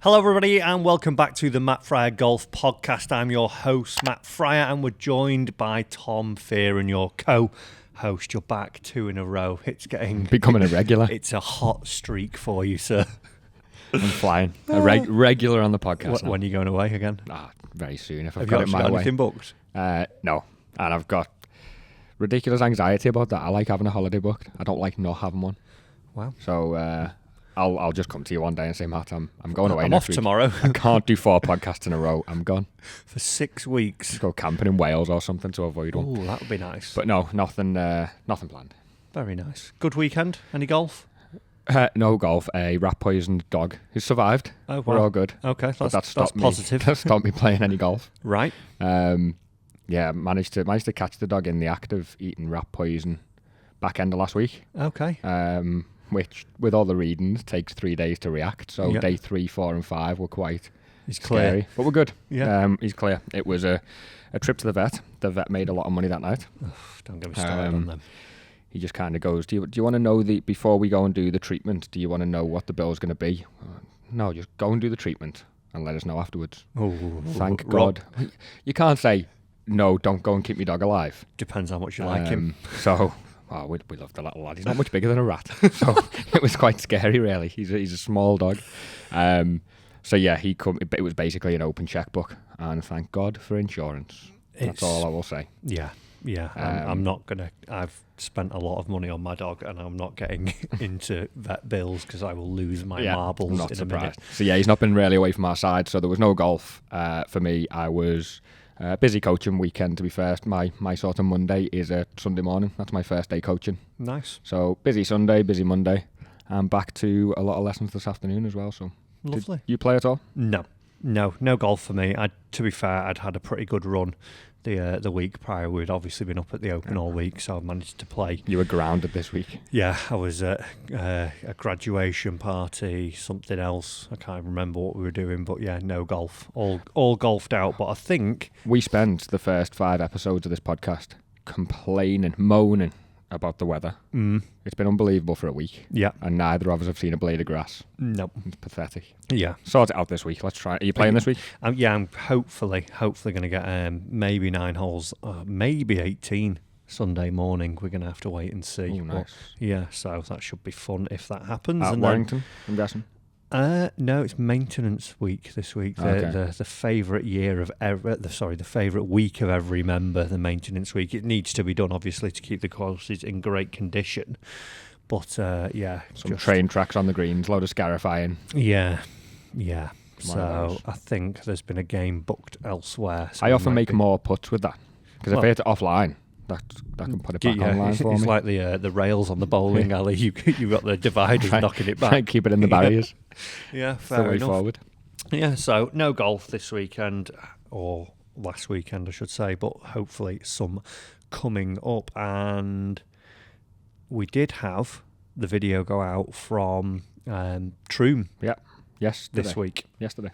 Hello everybody and welcome back to the Matt Fryer Golf Podcast. I'm your host Matt Fryer and we're joined by Tom Fearon, your co-host. You're back 2 in a row. It's becoming a regular. It's a hot streak for you, sir. I'm flying. A regular on the podcast. When are you going away again? Very soon if I've Have got you it my got way. anything booked? No. And I've got ridiculous anxiety about that. I like having a holiday booked. I don't like not having one. Wow. So I'll just come to you one day and say, Matt, I'm going away I'm next off week. tomorrow. I can't do 4 podcasts in a row. I'm gone. For 6 weeks. Just go camping in Wales or something to avoid one. Oh, that would be nice. But no, nothing planned. Very nice. Good weekend? Any golf? No golf. A rat-poisoned dog who survived. Oh, wow. We're all good. Okay, that's positive. That stopped me playing any golf. Right. Yeah, managed to catch the dog in the act of eating rat poison back end of last week. Okay. Which, with all the readings, takes 3 days to react. So Yep. day 3, 4 and 5 were quite He's clear. scary. But we're good. Yeah. He's clear. It was a trip to the vet. The vet made a lot of money that night. Don't get me started on them. He just kind of goes, do you want to know before we go and do the treatment, do you want to know what the bill's going to be? No, just go and do the treatment and let us know afterwards. Oh, Thank God. You can't say, no, don't go and keep my dog alive. Depends how much you like him. So, we love the little lad. He's not much bigger than a rat. So it was quite scary, really. He's a small dog. So yeah, it was basically an open checkbook. And thank God for insurance. That's all I will say. Yeah. I'm not going to... I've spent a lot of money on my dog and I'm not getting into vet bills because I will lose my marbles I'm not in surprised. a minute. So yeah, he's not been really away from our side. So there was no golf for me. I was... busy coaching weekend, to be fair. My sort of Monday is a Sunday morning. That's my first day coaching. Nice. So busy Sunday, busy Monday. I'm back to a lot of lessons this afternoon as well. So Lovely. Did you play at all? No golf for me. To be fair, I'd had a pretty good run the week prior. We'd obviously been up at the Open all week, so I managed to play. You were grounded this week. Yeah, I was at a graduation party, something else. I can't remember what we were doing, but yeah, no golf. All golfed out, but I think... We spent the first 5 episodes of this podcast complaining, moaning about the weather. It's been unbelievable for a week. Yeah. And neither of us have seen a blade of grass. No. It's pathetic. Yeah. Sort it out this week. Let's try. Are you playing this week? Yeah, I'm hopefully going to get maybe 9 holes, maybe 18 Sunday morning. We're going to have to wait and see. Oh, nice. But, yeah, so that should be fun if that happens. At Warrington, I'm guessing? No, it's maintenance week this week. The favourite the favourite week of every member, the maintenance week. It needs to be done, obviously, to keep the courses in great condition. But, yeah. Some train tracks on the greens, load of scarifying. Yeah. So I think there's been a game booked elsewhere. So I often make more putts with that. Because if I hit it offline, that can put it back online for me. It's like the rails on the bowling alley. You've got the dividers knocking it back. Try and keep it in the barriers. Yeah, fair enough. The way forward. Yeah, so no golf this weekend, or last weekend I should say, but hopefully some coming up. And we did have the video go out from Troon. Yeah, yesterday. This week. Yesterday.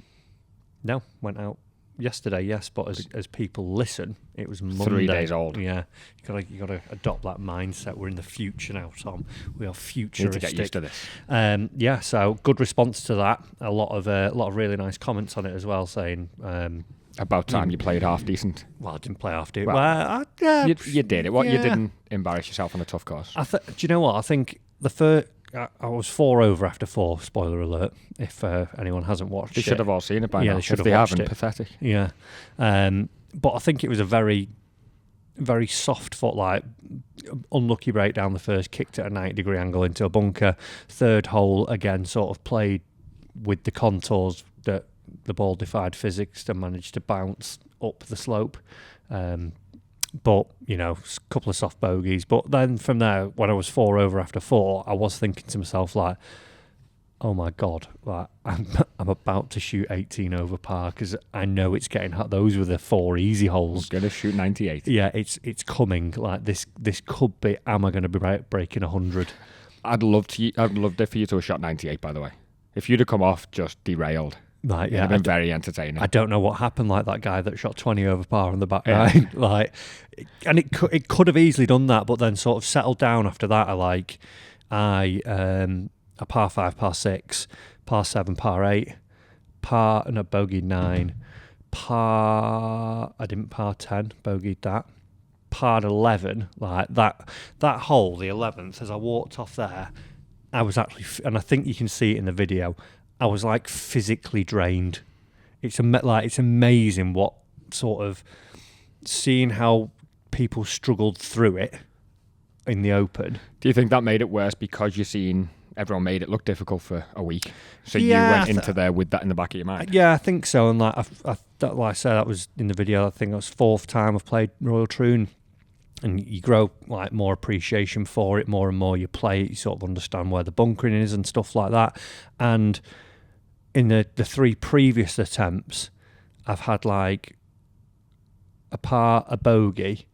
No, went out yesterday, yes, but as people listen, it was Monday. 3 days old. Yeah, you got to adopt that mindset. We're in the future now, Tom. We are futuristic. Need to get used to this. Yeah, so good response to that. A lot of really nice comments on it as well, saying about time you played half decent. Well, I didn't play half decent. Well, you did it. You didn't embarrass yourself on a tough course. Do you know what? I think the first. I was 4 over after 4, spoiler alert, if anyone hasn't watched it. They should have all seen it by now. They should if have they watched haven't, it. pathetic. Yeah. But I think it was a very, very soft foot, like, unlucky break down the first, kicked at a 90-degree angle into a bunker. Third hole, again, sort of played with the contours that the ball defied physics and managed to bounce up the slope. But, a couple of soft bogeys. But then from there, when I was 4 over after 4, I was thinking to myself, like, oh my God, like, I'm about to shoot 18 over par because I know it's getting hot. Those were the 4 easy holes. I'm going to shoot 98. Yeah, it's coming. Like, this could be, am I going to be breaking 100? I'd loved it for you to have shot 98, by the way. If you'd have come off just derailed. Like, yeah, it'd been very entertaining. I don't know what happened, like that guy that shot 20 over par on the back nine. Like, and it could have easily done that, but then sort of settled down after that. A par 5, par 6, par 7, par 8, bogeyed 9, I didn't par 10, bogeyed that. Par 11, like that hole, the 11th, as I walked off there, I was actually, and I think you can see it in the video, I was like physically drained. It's amazing what sort of, seeing how people struggled through it in the Open. Do you think that made it worse because you're seeing everyone made it look difficult for a week? So you went into there with that in the back of your mind? Yeah, I think so. And like I said, that was in the video, I think that was 4th time I've played Royal Troon. And you grow like more appreciation for it, more and more you play it, you sort of understand where the bunkering is and stuff like that. And in the 3 previous attempts, I've had like a par, a bogey,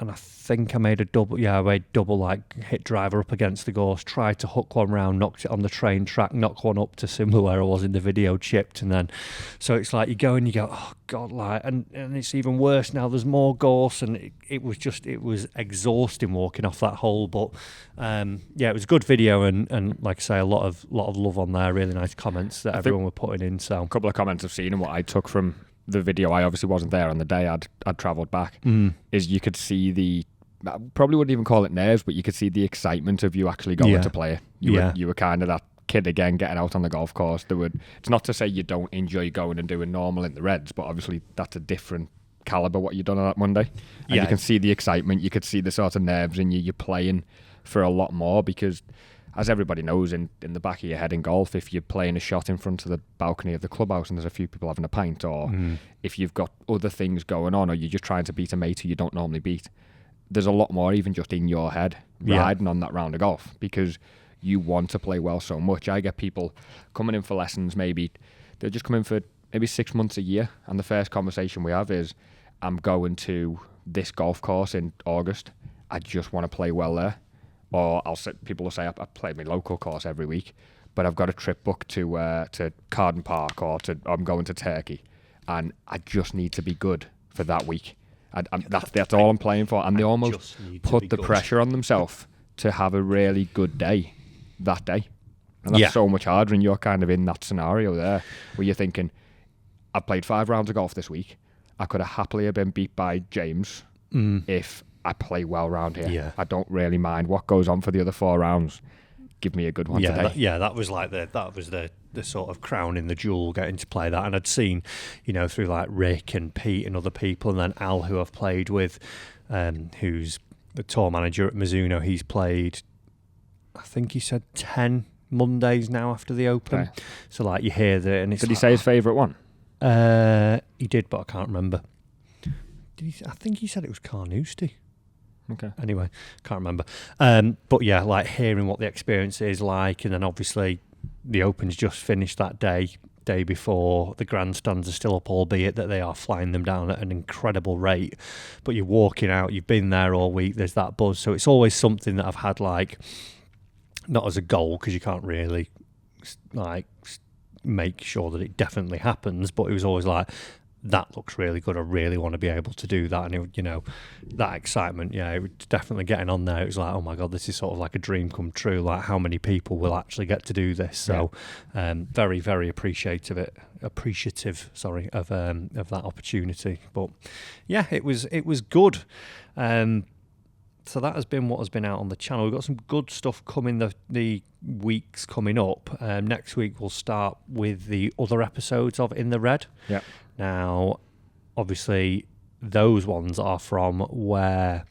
and I think I made a double. Yeah, I made double, like hit driver up against the gorse, tried to hook one round, knocked it on the train track, knocked one up to similar where I was in the video, chipped, and then so it's like you go and you go, oh god, like, and it's even worse now. There's more gorse, and it was exhausting walking off that hole. But yeah, it was a good video, and like I say, a lot of love on there. Really nice comments that everyone were putting in. So a couple of comments I've seen and what I took from the video, I obviously wasn't there on the day I'd travelled back, is you could see I probably wouldn't even call it nerves, but you could see the excitement of you actually going to play it. You were kind of that kid again getting out on the golf course. It's not to say you don't enjoy going and doing normal in the Reds, but obviously that's a different calibre what you've done on that Monday. And you can see the excitement, you could see the sort of nerves in you. You're playing for a lot more because, as everybody knows, in the back of your head in golf, if you're playing a shot in front of the balcony of the clubhouse and there's a few people having a pint, or if you've got other things going on, or you're just trying to beat a mate who you don't normally beat, there's a lot more even just in your head riding on that round of golf because you want to play well so much. I get people coming in for lessons, maybe they'll just come in for maybe 6 months, a year, and the first conversation we have is, I'm going to this golf course in August, I just want to play well there. Or people will say, I play my local course every week, but I've got a trip booked to Carden Park, or I'm going to Turkey, and I just need to be good for that week. That's all I'm playing for. And they almost put the pressure on themselves to have a really good day that day. And that's so much harder, and you're kind of in that scenario there where you're thinking, I've played 5 rounds of golf this week. I could have happily been beat by James if I play well round here. Yeah. I don't really mind what goes on for the other 4 rounds. Give me a good one today. That was like the sort of crown in the jewel, getting to play that. And I'd seen, through like Rick and Pete and other people, and then Al, who I've played with, who's the tour manager at Mizuno. He's played, I think he said 10 Mondays now after the Open. Okay. So like you hear that, and it's did he say his favourite one? He did, but I can't remember. I think he said it was Carnoustie. Okay. Anyway, can't remember. But yeah, like hearing what the experience is like, and then obviously the Open's just finished that day before. The grandstands are still up, albeit that they are flying them down at an incredible rate. But you're walking out, you've been there all week, there's that buzz. So it's always something that I've had, like, not as a goal, because you can't really like make sure that it definitely happens, but it was always like, that looks really good, I really want to be able to do that. And it, that excitement, it was definitely getting on there. It was like, oh my god, this is sort of like a dream come true. Like, how many people will actually get to do this? So very, very appreciative of that opportunity. But yeah, it was good. So that has been what has been out on the channel. We've got some good stuff coming the weeks coming up. Next week we'll start with the other episodes of In the Red. Yeah. Now, obviously, those ones are from where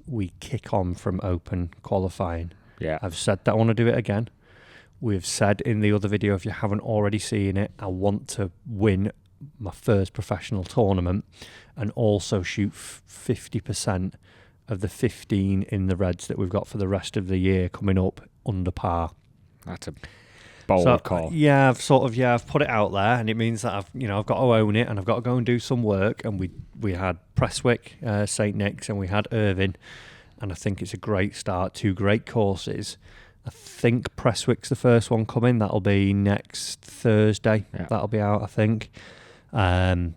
we kick on from Open qualifying. Yeah. I've said that I want to do it again. We've said in the other video, if you haven't already seen it, I want to win my first professional tournament and also shoot 50% of the 15 in the Reds that we've got for the rest of the year coming up under par. That's a bold call. Yeah, I've put it out there, and it means that I've got to own it, and I've got to go and do some work. And we had Prestwick, St Nick's, and we had Irvine, and I think it's a great start. 2 great courses. I think Prestwick's the first one coming. That'll be next Thursday. Yeah. That'll be out, I think. Yeah.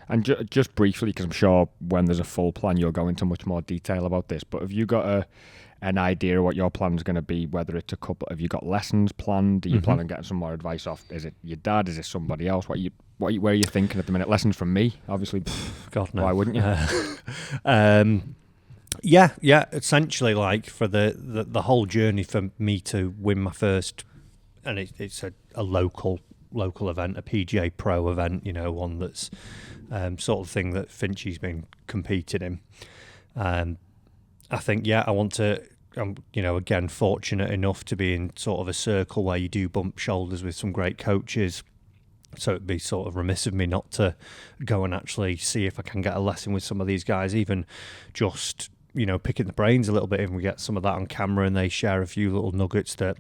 And just briefly, because I'm sure when there's a full plan, you'll go into much more detail about this, but have you got an idea of what your plan's going to be, whether it's a couple, have you got lessons planned? Do you plan on getting some more advice off? Is it your dad? Is it somebody else? Where are you thinking at the minute? Lessons from me, obviously. God, no. Why wouldn't you? Yeah. Essentially, like for the whole journey for me to win my first, and it's a local event, a PGA Pro event, one that's sort of thing that Finchy's been competing in. I think, I want to, again, fortunate enough to be in sort of a circle where you do bump shoulders with some great coaches. So it'd be sort of remiss of me not to go and actually see if I can get a lesson with some of these guys, even just, picking the brains a little bit, and we get some of that on camera and they share a few little nuggets that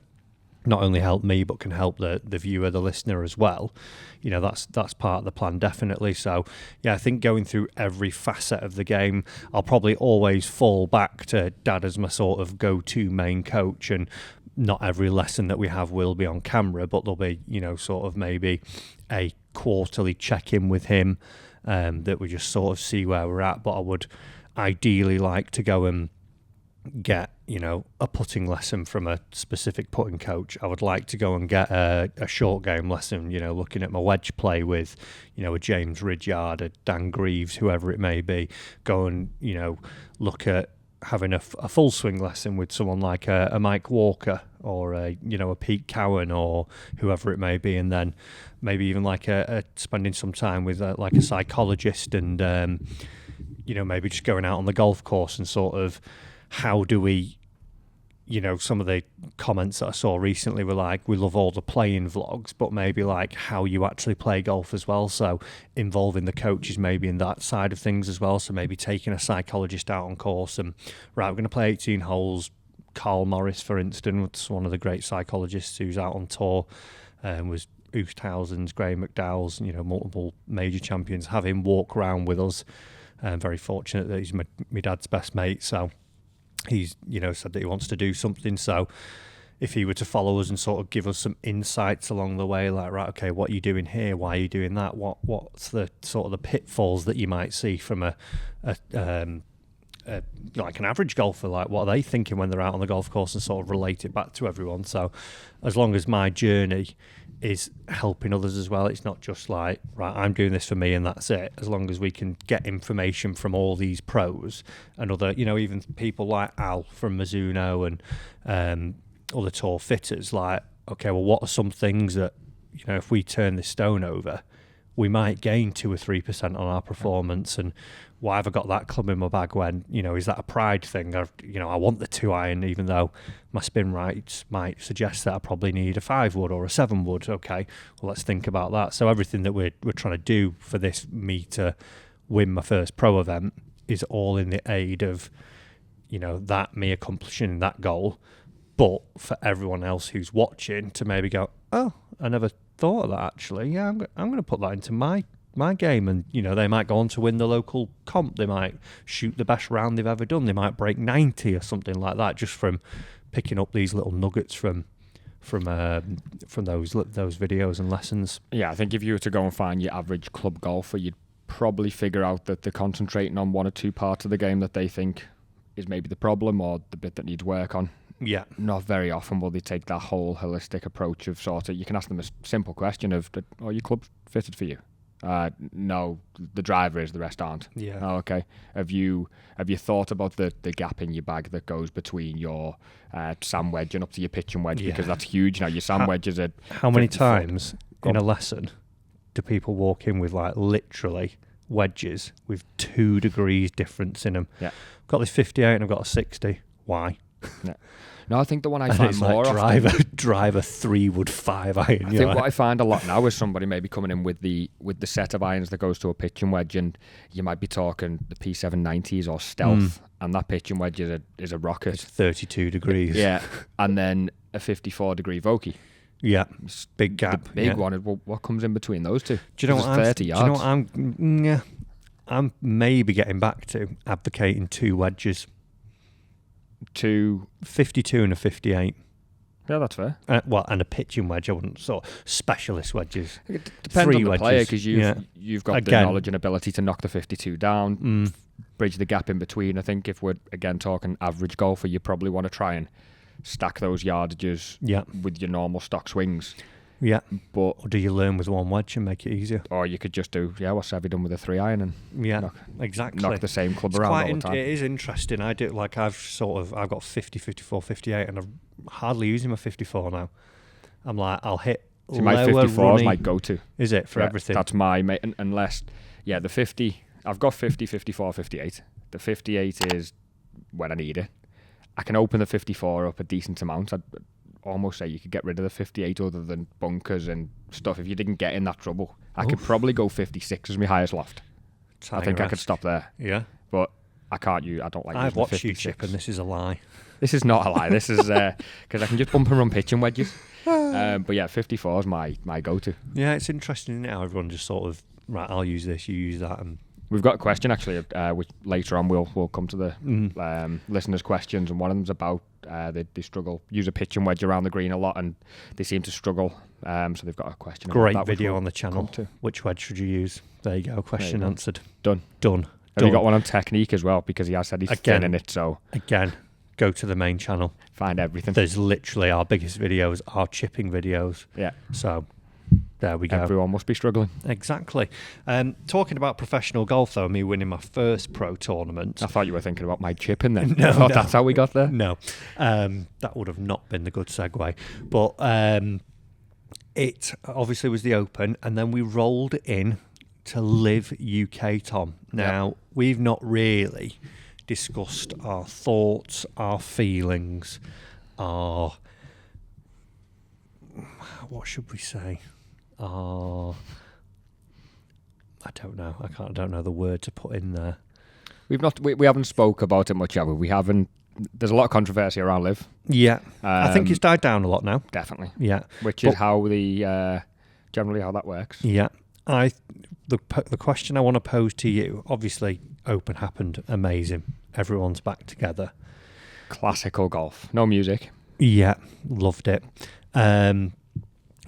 not only help me but can help the viewer, the listener as well. That's part of the plan, definitely. So I think going through every facet of the game, I'll probably always fall back to Dad as my sort of go-to main coach, and not every lesson that we have will be on camera, but there'll be sort of maybe a quarterly check-in with him that we just sort of see where we're at. But I would ideally like to go and get a putting lesson from a specific putting coach. I would like to go and get a short game lesson, looking at my wedge play with a James Ridyard, a Dan Greaves, whoever it may be. Go and look at having a full swing lesson with someone like a Mike Walker or a Pete Cowan or whoever it may be, and then maybe even like a spending some time with like a psychologist, and maybe just going out on the golf course and sort of how do we, some of the comments that I saw recently were like, we love all the playing vlogs, but maybe like how you actually play golf as well. So involving the coaches maybe in that side of things as well. So maybe taking a psychologist out on course and, right, we're going to play 18 holes. Carl Morris, for instance, one of the great psychologists who's out on tour, was Oosthuizen's, Graham McDowell's, multiple major champions, have him walk around with us. I'm very fortunate that he's my dad's best mate. So he's, said that he wants to do something. So if he were to follow us and sort of give us some insights along the way, like, right, okay, what are you doing here? Why are you doing that? What's the sort of the pitfalls that you might see from like an average golfer? Like, what are they thinking when they're out on the golf course, and sort of relate it back to everyone? So as long as my journey is helping others as well, it's not just like, right, I'm doing this for me and that's it. As long as we can get information from all these pros and other, even people like Al from Mizuno and other tour fitters, like, okay, well, what are some things that, if we turn this stone over, we might gain 2 or 3% on our performance? And why have I got that club in my bag when, is that a pride thing? I want the 2-iron, even though my spin rates might suggest that I probably need a 5-wood or a 7-wood. Okay, well, let's think about that. So everything that we're trying to do for me to win my first pro event is all in the aid of, that me accomplishing that goal. But for everyone else who's watching to maybe go, oh, I never thought of that actually. Yeah, I'm going to put that into my game, and they might go on to win the local comp. They might shoot the best round they've ever done. They might break 90 or something like that, just from picking up these little nuggets from those videos and lessons. Yeah, I think if you were to go and find your average club golfer, you'd probably figure out that they're concentrating on one or two parts of the game that they think is maybe the problem or the bit that needs work on. Yeah. Not very often will they take that whole holistic approach of sort of, you can ask them a simple question of, are your clubs fitted for you? No, the driver is, the rest aren't. Yeah. Oh, okay. Have you thought about the gap in your bag that goes between your sand wedge and up to your pitching wedge? Yeah. Because that's huge. Now your sand wedge is how many times in a lesson do people walk in with like literally wedges with 2 degrees difference in them? Yeah. I've got this 58 and I've got a 60. Why? Yeah. No, I think the one I find more like driver 3-wood 5-iron. I think what I find a lot now is somebody maybe coming in with the set of irons that goes to a pitching wedge, and you might be talking the P790s or Stealth, and that pitching wedge is a rocket. It's 32 degrees. Yeah, and then a 54-degree Vokey. Yeah, big gap. The big one. Well, what comes in between those two? Do you know what 30 yards. Do you know what I'm maybe getting back to advocating 2 wedges. 2 52 and a 58. Yeah, that's fair. And a pitching wedge. I wouldn't specialist wedges. It depends on the wedges. player, because you've got the knowledge and ability to knock the 52 down, bridge the gap in between. I think if we're again talking average golfer, you probably want to try and stack those yardages with your normal stock swings. Yeah, but or do you learn with one wedge and make it easier? Or you could just do what's Savvy done with a 3-iron and knock the same club around all the time. It is interesting. I do I've got 50, 54, 58, and I'm hardly using my 54 now. I'm like, I'll hit. See, my 54 is my go-to. Is it for everything? That's unless the 50. I've got 50, 54, 58. The 58 is when I need it. I can open the 54 up a decent amount. I'd almost say you could get rid of the 58 other than bunkers and stuff. If you didn't get in that trouble, I could probably go 56 as my highest loft. I think I could stop there. Yeah. But I can't I don't like I've watched you chip, and this is a lie. This is not a lie. This is because I can just bump and run pitching wedges. But yeah, 54 is my go-to. Yeah, it's interesting, isn't it? How everyone just sort of, right, I'll use this, you use that. And we've got a question, actually, which later on we'll come to the listeners' questions, and one of them's about they struggle, use a pitching wedge around the green a lot, and they seem to struggle. So they've got a question. Great about that, video on the channel. Which wedge should you use? There you go. Question answered. Done. Have you got one on technique as well? Because he has said he's thin in it. So again, go to the main channel. Find everything. There's literally our biggest videos, our chipping videos. Yeah. So there we go. Everyone must be struggling. Exactly. Talking about professional golf, though, me winning my first pro tournament. I thought you were thinking about my chipping then. No, I thought that's how we got there. No. That would have not been the good segue. But it obviously was the Open, and then we rolled in to LIV UK, Tom. Now, we've not really discussed our thoughts, our feelings, what should we say? I don't know. I don't know the word to put in there. We haven't spoke about it much, have we? We haven't. There's a lot of controversy around LIV. Yeah, I think it's died down a lot now. Definitely. Yeah, which is how generally how that works. Yeah, the question I want to pose to you. Obviously, Open happened, amazing. Everyone's back together. Classical golf, no music. Yeah, loved it.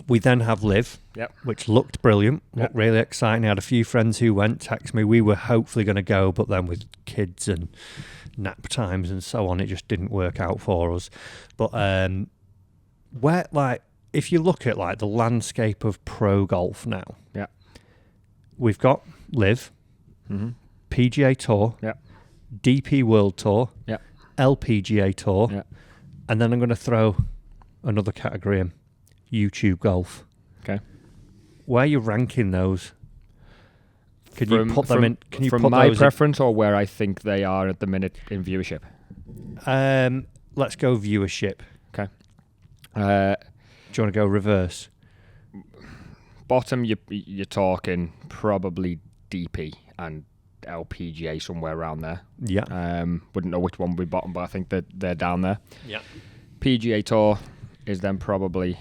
We then have LIV, which looked brilliant, looked really exciting. I had a few friends who went, text me. We were hopefully going to go, but then with kids and nap times and so on, it just didn't work out for us. But if you look at the landscape of pro golf now, we've got LIV, PGA Tour, DP World Tour, LPGA Tour, and then I'm going to throw another category in. YouTube golf. Okay. Where are you ranking those? Can you put them in? Can you from put my those preference or where I think they are at the minute in viewership? Let's go viewership. Okay. Do you want to go reverse? Bottom, you're talking probably DP and LPGA, somewhere around there. Yeah. Wouldn't know which one would be bottom, but I think that they're down there. Yeah. PGA Tour is then probably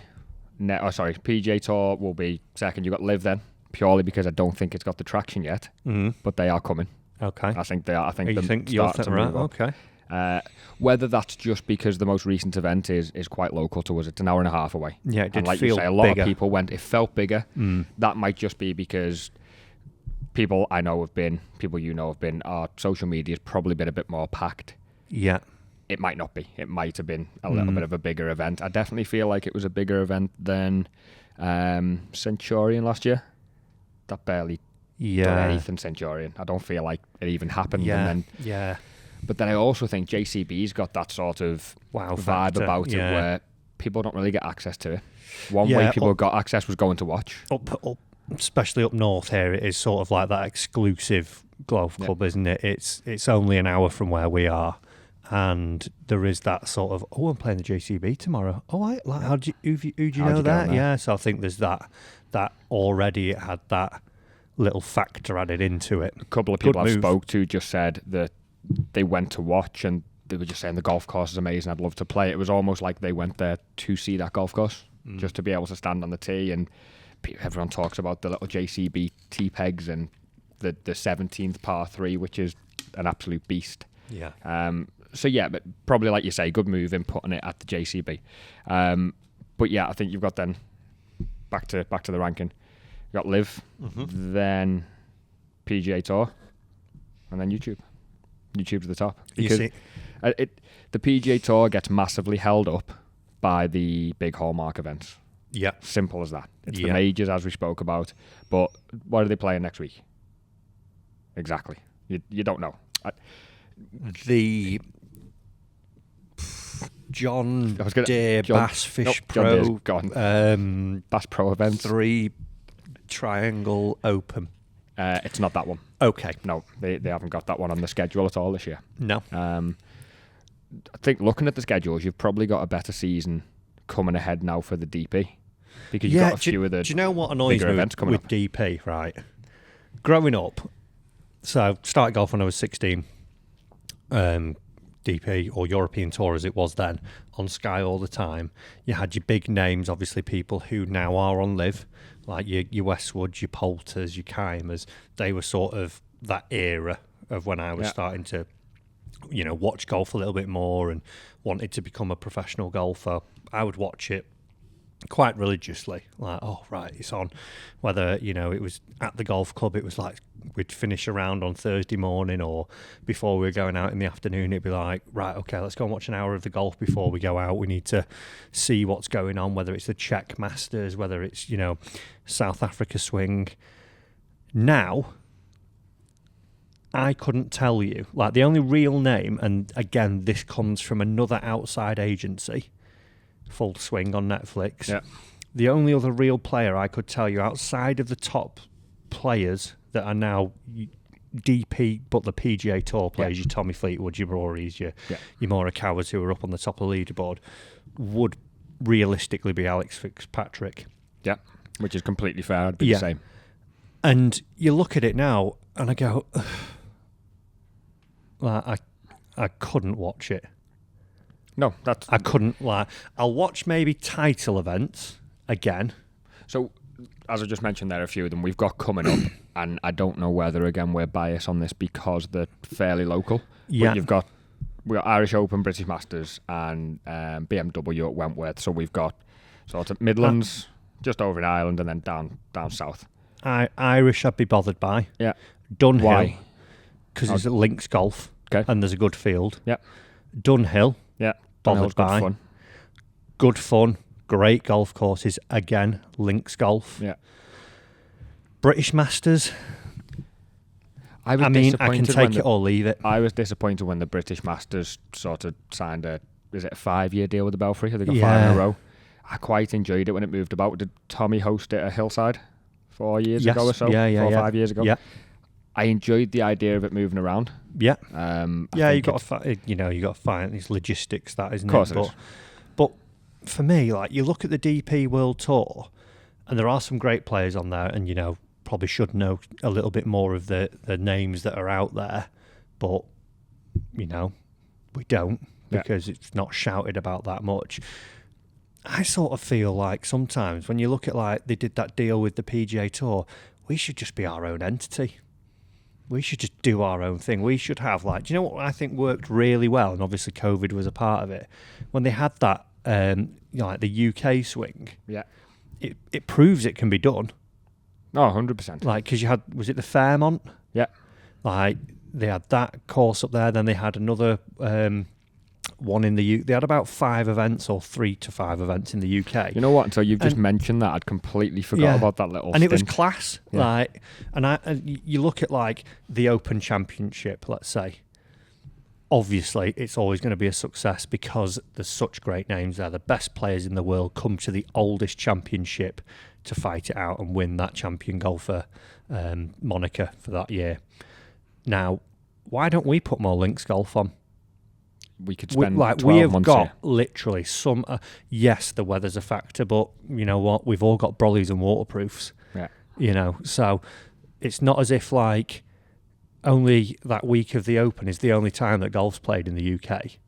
PGA Tour will be second. You've got LIV then, purely because I don't think it's got the traction yet, but they are coming. Okay. I think they are. I think you think you're right? Okay. Whether that's just because the most recent event is quite local to us, it's an hour and a half away. Yeah, it did and like feel you say, a lot bigger. of people went. It felt bigger. That might just be because people I know have been, people you know have been. Our social media has probably been a bit more packed. Yeah. It might not be. It might have been a little bit of a bigger event. I definitely feel like it was a bigger event than Centurion last year. That barely did anything, Centurion. I don't feel like it even happened. Yeah. And then, but then I also think JCB's got that sort of vibe factor, about it where people don't really get access to it. One way people got access was going to watch. Up, especially up north here, it is sort of like that exclusive golf club, isn't it? It's only an hour from where we are. And there is that sort of, I'm playing the JCB tomorrow. Who do you know that? Yeah, so I think there's that already it had that little factor added into it. A couple of people I've spoke to just said that they went to watch and they were just saying the golf course is amazing, I'd love to play. It was almost like they went there to see that golf course, just to be able to stand on the tee. And everyone talks about the little JCB tee pegs and the 17th par 3, which is an absolute beast. Yeah. So yeah, but probably like you say, good move in putting it at the JCB. But yeah, I think you've got then back to the ranking. You've got LIV, then PGA Tour, and then YouTube. YouTube's the top. Because the PGA Tour gets massively held up by the big hallmark events. Yeah. Simple as that. It's the majors, as we spoke about. But what are they playing next week? Exactly. You don't know. The John Deere Bass Fish Pro Bass Pro events. 3 Triangle Open. It's not that one. Okay. No, they haven't got that one on the schedule at all this year. No. I think looking at the schedules, you've probably got a better season coming ahead now for the DP. Because you've got a few of the do you know what annoys me with DP, right? Growing up, so started golf when I was 16, DP or European Tour as it was then, on Sky all the time. You had your big names, obviously people who now are on LIV, like your Westwoods, your Poulters, your Keimers. They were sort of that era of when I was starting to, watch golf a little bit more and wanted to become a professional golfer. I would watch it quite religiously, like, oh right, it's on. Whether it was at the golf club, it was like we'd finish around on Thursday morning, or before we were going out in the afternoon, it'd be like, right, okay, let's go and watch an hour of the golf before we go out. We need to see what's going on, whether it's the Czech Masters, whether it's South Africa swing. Now I couldn't tell you, like, the only real name, and again this comes from another outside agency, Full Swing on Netflix. Yeah. The only other real player I could tell you outside of the top players that are now DP, but the PGA Tour players, your Tommy Fleetwood, your Rorys, your Morikawas, who are up on the top of the leaderboard, would realistically be Alex Fitzpatrick. Yeah, which is completely fair. I'd be the same. And you look at it now, and I go, like, I couldn't watch it. No, I couldn't. I'll watch maybe title events again. So, as I just mentioned, there are a few of them we've got coming up, and I don't know whether again we're biased on this because they're fairly local. Yeah, we've got Irish Open, British Masters, and BMW at Wentworth. So we've got sort of Midlands, just over in Ireland, and then down south. Irish, I'd be bothered by. Yeah. Dunhill. Why? Because it's at Links Golf, and there's a good field. Yeah. Dunhill. Yeah. Bothered by. Good fun. Great golf courses. Again, Links Golf. Yeah. British Masters. I can take it or leave it. I was disappointed when the British Masters sort of signed a 5-year deal with the Belfry. They got 5 in a row. I quite enjoyed it when it moved about. Did Tommy host it at Hillside 4 years ago or so? 4 or 5 years ago. Yeah. I enjoyed the idea of it moving around. Yeah. You got to find these logistics, that isn't it? Of course, but for me, like, you look at the DP World Tour, and there are some great players on there, and probably should know a little bit more of the names that are out there, but we don't, because it's not shouted about that much. I sort of feel like sometimes when you look at, like, they did that deal with the PGA Tour, we should just be our own entity. We should just do our own thing. We should have, like, do you know what I think worked really well? And obviously COVID was a part of it. When they had that, like the UK swing, it proves it can be done. Oh, 100%. Like, because you had, was it the Fairmont? Yeah. Like, they had that course up there. Then they had another one in the UK. They had about 5 events, or 3 to 5 events in the UK. You know what? Until you've just mentioned that, I'd completely forgot about that little and stint. It was class. Yeah. Like, and you look at, like, the Open Championship, let's say. Obviously, it's always going to be a success because there's such great names there. The best players in the world come to the oldest championship to fight it out and win that champion golfer moniker for that year. Now, why don't we put more Links Golf on? We could spend 12 months we have got here. Literally some. Yes, the weather's a factor, but you know what? We've all got brollies and waterproofs. Yeah. So it's not as if, like, only that week of the Open is the only time that golf's played in the UK.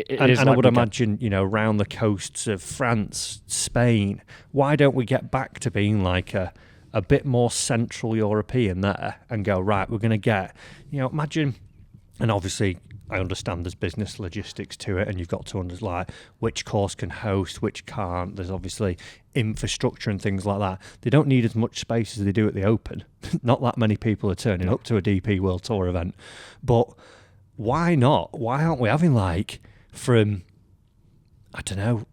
And I would imagine, around the coasts of France, Spain, why don't we get back to being like a bit more Central European there and go, right, we're going to get, imagine And obviously, I understand there's business logistics to it, and you've got to understand like which course can host, which can't. There's obviously infrastructure and things like that. They don't need as much space as they do at the Open. Not that many people are turning up to a DP World Tour event. But why not? Why aren't we having like from, I don't know,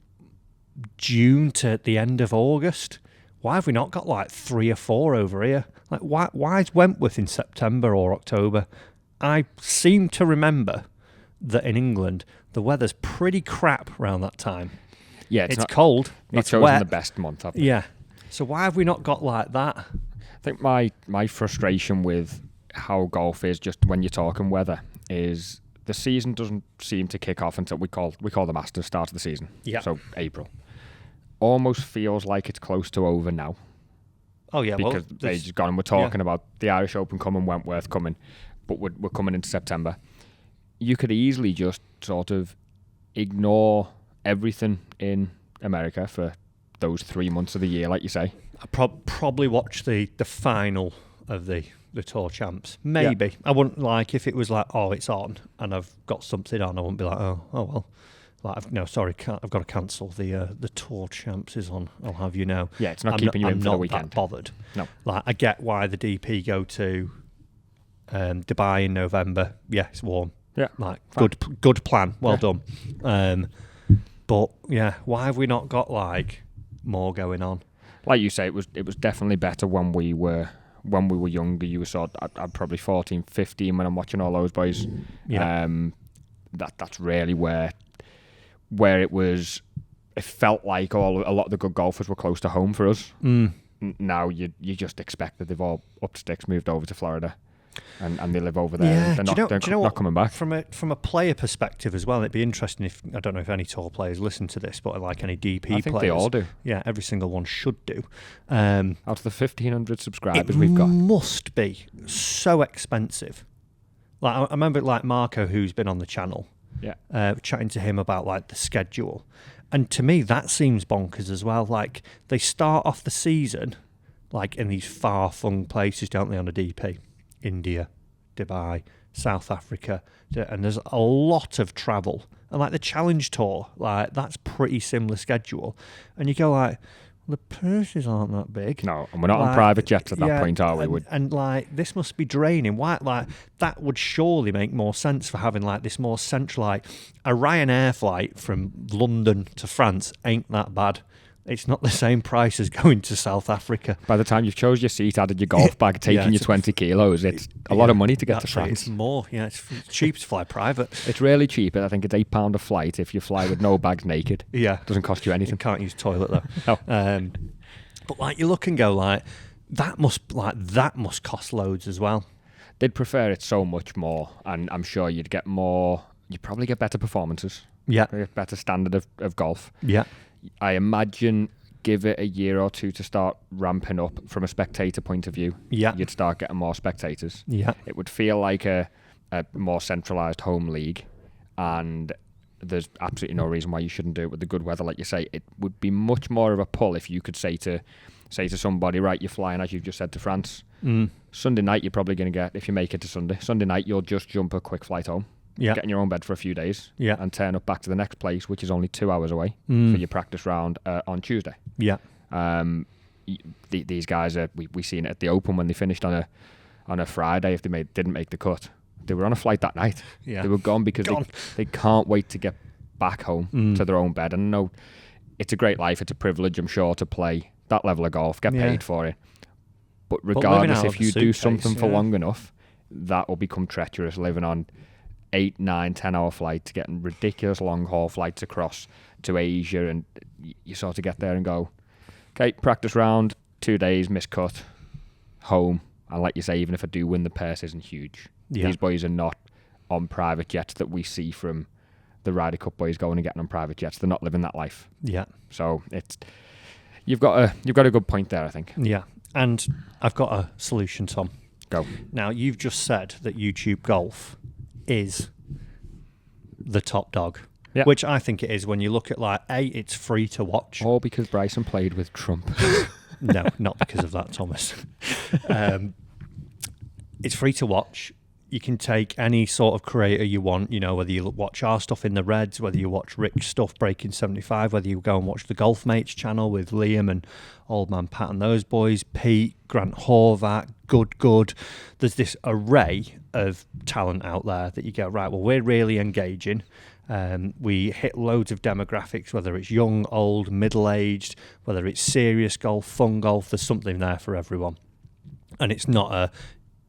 June to the end of August? Why have we not got like 3 or 4 over here? Like why is Wentworth in September or October? I seem to remember that in England the weather's pretty crap around that time. Yeah, it's cold. Not it's chosen wet. the best month. Have they? Yeah. So why have we not got like that? I think my frustration with how golf is, just when you're talking weather, is the season doesn't seem to kick off until we call the Masters start of the season. Yeah. So April. Almost feels like it's close to over now. Oh yeah, because well, ages gone, and we're talking about the Irish Open coming, Wentworth coming, but we're coming into September. You could easily just sort of ignore everything in America for those 3 months of the year, like you say. I probably watch the final of the Tour Champs. Maybe. Yeah. I wouldn't like if it was like, oh, it's on and I've got something on. I wouldn't be like, oh well. Like, I've got to cancel the Tour Champs is on. I'll have you know. Yeah, it's not keeping you in for the weekend. I'm not that bothered. No. Like, I get why the DP go to Dubai in November. Yeah, it's warm. Yeah, like fine. Good plan. Well done. But yeah, why have we not got like more going on? Like you say, it was definitely better when we were younger. You were I'm probably 14, 15 when I'm watching all those boys. Yeah. That's really where it was. It felt like a lot of the good golfers were close to home for us. Now you just expect that they've all up sticks moved over to Florida, and they live over there. Yeah, They're not coming back. From a player perspective as well, it'd be interesting if, I don't know if any tour players listen to this, but like any DP players, I think they all do. Yeah, every single one should do. Out of the 1,500 subscribers we've got, it must be so expensive. Like I remember, like Marco, who's been on the channel. Yeah, chatting to him about like the schedule, and to me that seems bonkers as well. Like they start off the season like in these far-flung places, don't they, on a DP? India, Dubai, South Africa, and there's a lot of travel. And like the Challenge Tour, like that's pretty similar schedule. And you go like, the purses aren't that big. No, and we're not on private jets at that point, are we? And like this must be draining. Why? Like that would surely make more sense for having like this more central. Like a Ryanair flight from London to France ain't that bad. It's not the same price as going to South Africa. By the time you've chose your seat, added your golf bag, taken your 20 kilos, it's a lot of money to get to France. It's more, yeah. It's cheap to fly private. It's really cheap. I think it's £8 a flight if you fly with no bags naked. Yeah. Doesn't cost you anything. You can't use toilet though. No. But like you look and go like, that must cost loads as well. They'd prefer it so much more, and I'm sure you'd probably get better performances. Yeah. Better standard of golf. Yeah. I imagine give it a year or two to start ramping up from a spectator point of view. Yeah. You'd start getting more spectators. Yeah. It would feel like a more centralised home league, and there's absolutely no reason why you shouldn't do it with the good weather. Like you say, it would be much more of a pull if you could say to somebody, right, you're flying, as you've just said, to France. Sunday night, you're probably going to get, if you make it to Sunday night, you'll just jump a quick flight home. Yeah. Get in your own bed for a few days, and turn up back to the next place, which is only 2 hours away, for your practice round on Tuesday. Yeah. These guys we seen it at the Open when they finished on a Friday. If they didn't make the cut, they were on a flight that night. Yeah. They were gone because they can't wait to get back home to their own bed. And no, it's a great life. It's a privilege, I'm sure, to play that level of golf, get paid for it. But regardless, if you do something for long enough, that will become treacherous. Living on 8, 9, 10-hour flights, getting ridiculous long-haul flights across to Asia, and you sort of get there and go, okay, practice round, 2 days, miscut, home. And like you say, even if I do win, the purse isn't huge. Yeah. These boys are not on private jets that we see from the Ryder Cup boys going and getting on private jets. They're not living that life. Yeah. So you've got a good point there, I think. Yeah. And I've got a solution, Tom. Go. Now, you've just said that YouTube Golf is the top dog, which I think it is when you look at like, it's free to watch. All because Bryson played with Trump. No, not because of that, Thomas. It's free to watch. you can take any sort of creator you want, you know, whether you watch our stuff in the Reds, whether you watch Rick's stuff, Breaking 75, whether you go and watch the Golf Mates channel with Liam and Old Man Pat and those boys, Pete, Grant Horvath, Good. There's this array of talent out there that you go, right, well, we're really engaging. We hit loads of demographics, whether it's young, old, middle-aged, whether it's serious golf, fun golf, there's something there for everyone. And it's not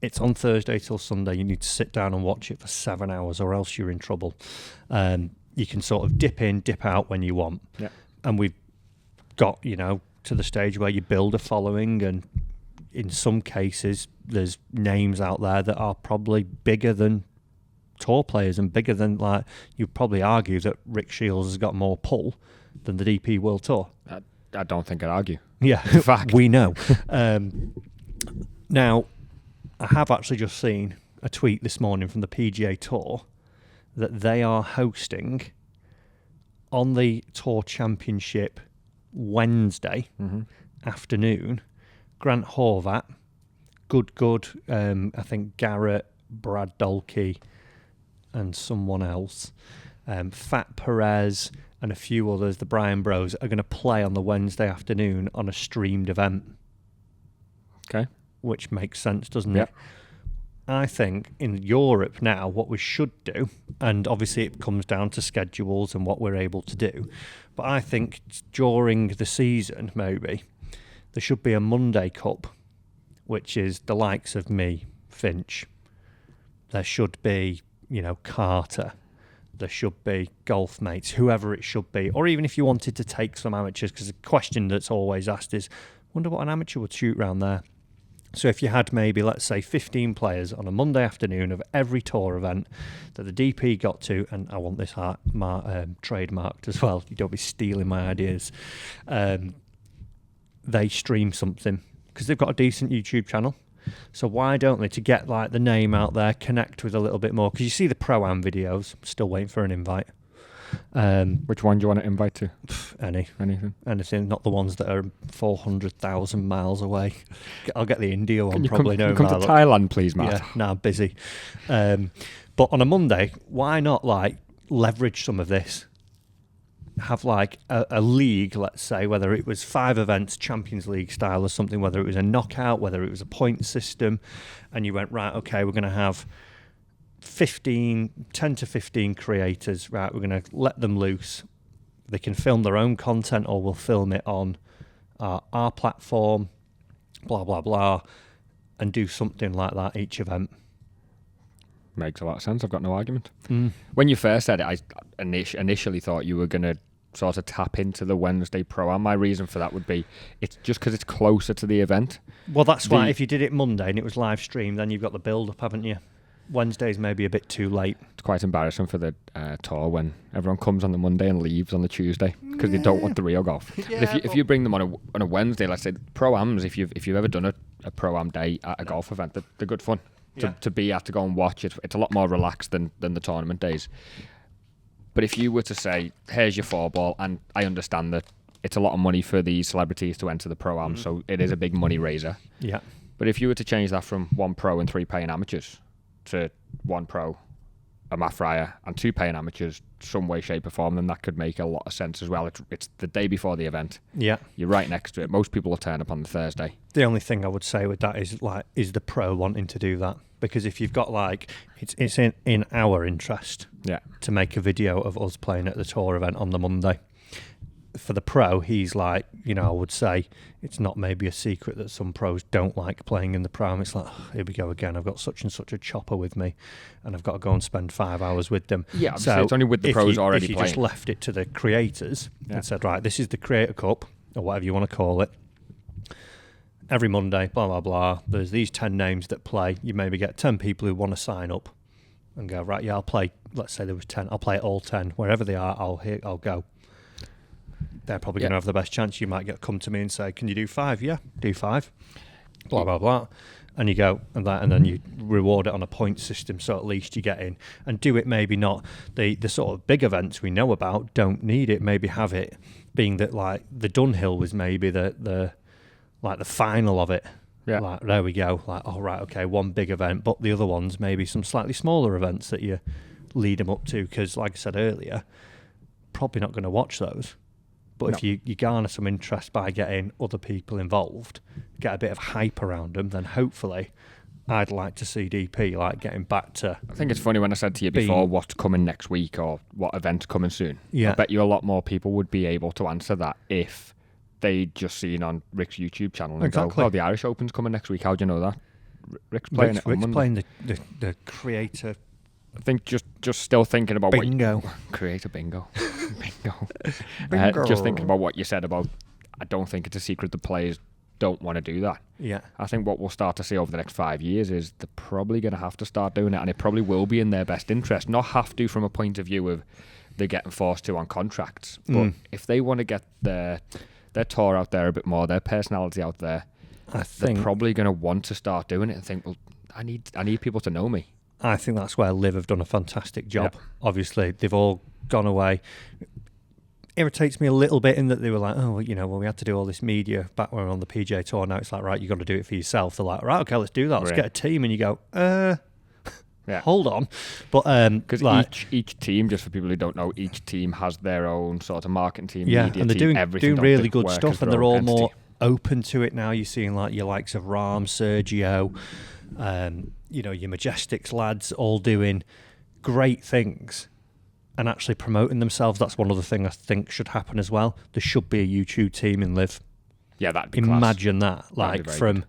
it's on Thursday till Sunday. You need to sit down and watch it for 7 hours or else you're in trouble. You can sort of dip in, dip out when you want. Yeah. And we've got, you know, to the stage where you build a following, and in some cases there's names out there that are probably bigger than tour players and bigger than, like, you'd probably argue that Rick Shields has got more pull than the DP World Tour. I don't think I'd argue. Yeah, In fact. we know. Now, I have actually just seen a tweet this morning from the PGA Tour that they are hosting on the Tour Championship Wednesday afternoon. Grant Horvath, Good, I think Garrett, Brad Dolkey, and someone else, Fat Perez, and a few others, the Brian Bros, are going to play on the Wednesday afternoon on a streamed event. Okay. Which makes sense, doesn't Yep. it? I think in Europe now, what we should do, and obviously it comes down to schedules and what we're able to do, but I think during the season, maybe, there should be a Monday Cup, which is the likes of me, Finch. There should be, you know, Carter. There should be Golf Mates, whoever it should be. Or even if you wanted to take some amateurs, because the question that's always asked is, wonder what an amateur would shoot around there. So if you had maybe, let's say, 15 players on a Monday afternoon of every tour event that the DP got to, and I want this trademarked as well, you don't be stealing my ideas, they stream something, because they've got a decent YouTube channel. So why don't they, to get like the name out there, connect with a little bit more? Because you see the Pro-Am videos, still waiting for an invite. Which one do you want to invite to? Anything, not the ones that are 400,000 miles away. I'll get the India one. Probably come to Thailand, please, Matt? Yeah, no, I'm busy. But on a Monday, why not like leverage some of this? Have like a league, let's say, whether it was 5 events, Champions League style or something, whether it was a knockout, whether it was a point system, and you went, right, okay, we're going to have 10 to 15 creators, right, we're going to let them loose. They can film their own content, or we'll film it on our platform, blah, blah, blah, and do something like that each event. Makes a lot of sense. I've got no argument. When you first said it, I initially thought you were going to sort of tap into the Wednesday Pro-Am. My reason for that would be, it's just because it's closer to the event. Well, that's why if you did it Monday and it was live streamed, then you've got the build-up, haven't you? Wednesday's maybe a bit too late. It's quite embarrassing for the tour when everyone comes on the Monday and leaves on the Tuesday because they don't want the real golf. Yeah, if you bring them on a Wednesday, let's say Pro-Ams, if you've ever done a Pro-Am day at a golf event, they're good fun to be at, to go and watch it. It's a lot more relaxed than the tournament days. But if you were to say, here's your 4-ball, and I understand that it's a lot of money for these celebrities to enter the Pro-Am, so it is a big money raiser. Yeah. But if you were to change that from 1 pro and 3 paying amateurs to 1 pro, a Matt Fryer, and 2 paying amateurs, some way, shape or form, then that could make a lot of sense as well. It's the day before the event. Yeah. You're right next to it. Most people will turn up on the Thursday. The only thing I would say with that is the pro wanting to do that. Because if you've got it's in our interest to make a video of us playing at the tour event on the Monday. For the pro, he's like, I would say it's not maybe a secret that some pros don't like playing in the Pro-Am. It's like, here we go again. I've got such and such a chopper with me, and I've got to go and spend 5 hours with them. Yeah, so it's only with the pros already playing. If you just left it to the creators and said, right, this is the Creator Cup, or whatever you want to call it, every Monday, blah, blah, blah, there's these 10 names that play. You maybe get 10 people who want to sign up and go, right, I'll play, let's say there was 10, I'll play all 10. Wherever they are, I'll go. They're probably going to have the best chance. You might come to me and say, can you do 5? Yeah, do 5. Blah, blah, blah. And you go, and then you reward it on a point system, so at least you get in. And do it maybe not, the sort of big events we know about don't need it. Maybe have it being that, like, the Dunhill was maybe the final of it. Yeah. Like, there we go. Like, oh, right, okay, one big event, but the other ones maybe some slightly smaller events that you lead them up to. Because, like I said earlier, probably not going to watch those. But if you garner some interest by getting other people involved, get a bit of hype around them, then hopefully I'd like to see DP like getting back to... I think it's funny when I said to you before what's coming next week or what event's coming soon. Yeah. I bet you a lot more people would be able to answer that if they'd just seen on Rick's YouTube channel and go, oh, the Irish Open's coming next week. How do you know that? Rick's playing it on Monday. Playing the creator... I think just still thinking about bingo. Creator bingo. Bingo. Just thinking about what you said about, I don't think it's a secret the players don't want to do that. Yeah. I think what we'll start to see over the next 5 years is they're probably going to have to start doing it, and it probably will be in their best interest. Not have to from a point of view of they're getting forced to on contracts, but if they want to get their tour out there a bit more, their personality out there, they're probably going to want to start doing it and think, well, I need people to know me. I think that's where LIV have done a fantastic job. Yeah. Obviously, they've all gone away. Irritates me a little bit in that they were like, oh, we had to do all this media back when we were on the PGA Tour. Now it's like, right, you've got to do it for yourself. They're like, right, okay, let's do that. Let's get a team. And you go, hold on. But because each team, just for people who don't know, each team has their own sort of marketing team, media and they're team, doing really good stuff, and they're all more open to it now. You're seeing like your likes of Rahm, Sergio, your Majestics lads all doing great things and actually promoting themselves. That's one other thing I think should happen as well. There should be a YouTube team in LIV. Yeah, that'd be Imagine class. That. Like from,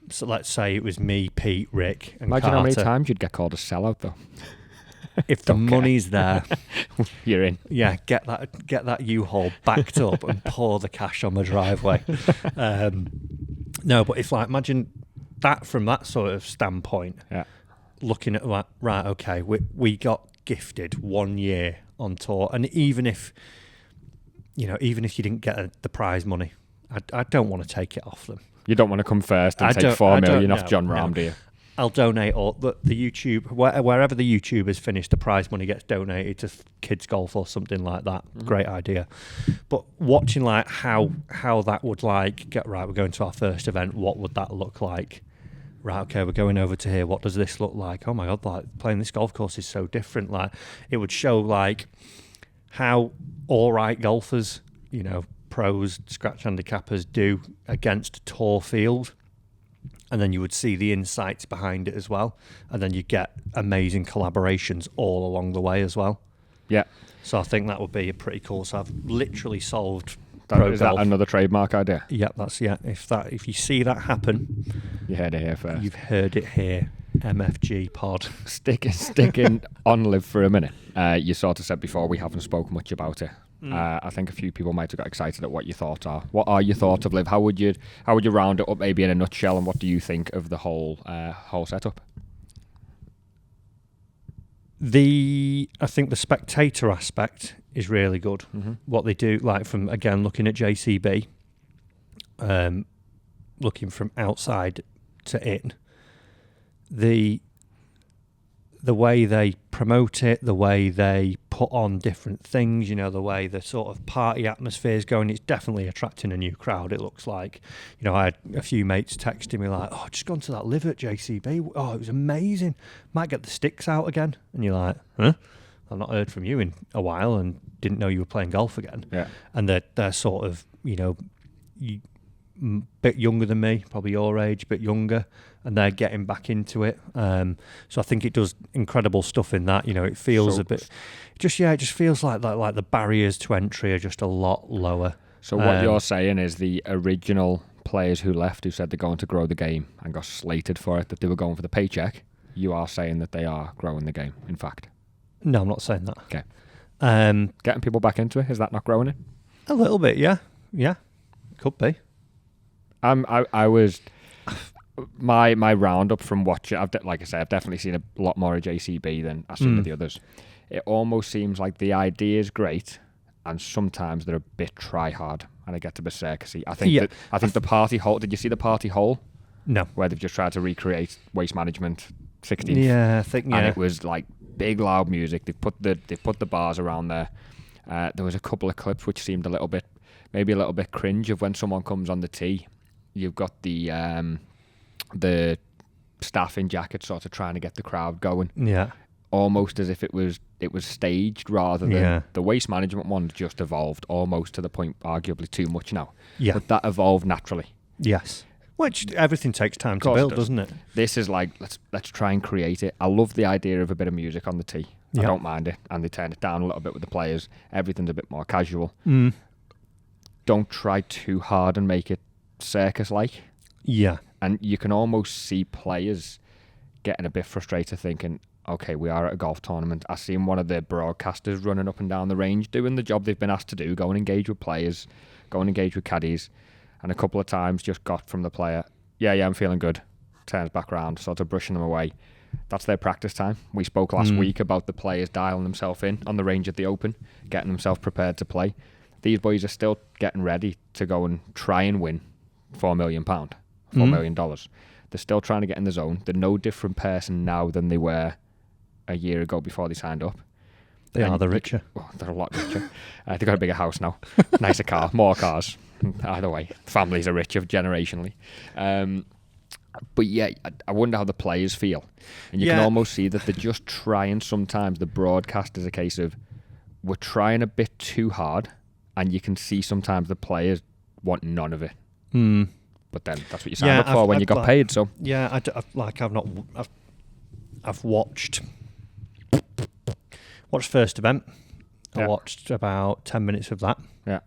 so let's say it was me, Pete, Rick, and Imagine Carter. how many times you'd get called a sellout though. If the money's there, you're in. Yeah, get that U-Haul backed up and pour the cash on the driveway. No, but if imagine that from that sort of standpoint, looking at like, right, okay, we got gifted 1 year on tour, and even if you didn't get the prize money, I don't want to take it off them. You don't want to come first and take $4 million off John Rahm, do you? I'll donate all the YouTube wherever the YouTubers finish, the prize money gets donated to kids golf or something like that. Great idea. But watching like how that would get right, we're going to our first event. What would that look like? Right, okay, we're going over to here. What does this look like? Oh my God, like playing this golf course is so different. Like it would show like how all right golfers, pros, scratch handicappers do against a tour field. And then you would see the insights behind it as well. And then you get amazing collaborations all along the way as well. Yeah. So I think that would be a pretty cool. So I've literally solved Is that another trademark idea? Yeah, if you see that happen, you heard it here first. You've heard it here. MFG pod. Sticking on LIV for a minute. You sort of said before we haven't spoken much about it. I think a few people might have got excited at what your thoughts are. What are your thoughts of LIV? How would you round it up maybe in a nutshell, and what do you think of the whole setup? I think the spectator aspect is really good. What they do, like from again looking at JCB, looking from outside to in, the way they promote it, the way they put on different things, the way the sort of party atmosphere is going, it's definitely attracting a new crowd, it looks like. I had a few mates texting me like, oh, just gone to that LIV at JCB. Oh, it was amazing. Might get the sticks out again. And you're like, huh? I've not heard from you in a while and didn't know you were playing golf again. Yeah. And they're sort of, bit younger than me, probably your age, bit younger, and they're getting back into it. So I think it does incredible stuff in that. It feels a bit, it just feels like the barriers to entry are just a lot lower. So what you're saying is the original players who left, who said they're going to grow the game and got slated for it, that they were going for the paycheck, you are saying that they are growing the game, in fact? No, I'm not saying that. Okay. Getting people back into it, is that not growing it? A little bit, yeah. Yeah, could be. I was my roundup from watching. Like I said, I've definitely seen a lot more of JCB than I've seen of the others. It almost seems like the idea is great, and sometimes they're a bit try hard, and I get to be circusy. I think the party hole. Did you see the party hole? No. Where they've just tried to recreate Waste Management 16th. Yeah, I think. Yeah. And it was like big loud music. They put the bars around there. There was a couple of clips which seemed maybe a little bit cringe of when someone comes on the tee you've got the staff in jackets sort of trying to get the crowd going. Yeah. Almost as if it was staged rather than the waste management one just evolved almost to the point arguably too much now. Yeah. But that evolved naturally. Yes. Which everything takes time to build, doesn't it? This is like, let's try and create it. I love the idea of a bit of music on the tee. I don't mind it. And they turn it down a little bit with the players. Everything's a bit more casual. Don't try too hard and make it circus-like. Yeah. And you can almost see players getting a bit frustrated thinking, okay, we are at a golf tournament. I've seen one of the broadcasters running up and down the range doing the job they've been asked to do, go and engage with players, go and engage with caddies. And a couple of times just got from the player, yeah, I'm feeling good. Turns back round, sort of brushing them away. That's their practice time. We spoke last week about the players dialing themselves in on the range at the Open, getting themselves prepared to play. These boys are still getting ready to go and try and win £4 million, $4 million. They're still trying to get in the zone. They're no different person now than they were a year ago before they signed up. They are the richer. They're a lot richer. They've got a bigger house now, nicer car, more cars. Either way, families are richer generationally. But yeah, I wonder how the players feel. And you can almost see that they're just trying sometimes. The broadcast is a case of, we're trying a bit too hard, and you can see sometimes the players want none of it. But then that's what you signed up for when you got paid. So yeah, I've watched first event. I watched about 10 minutes of that. Yeah.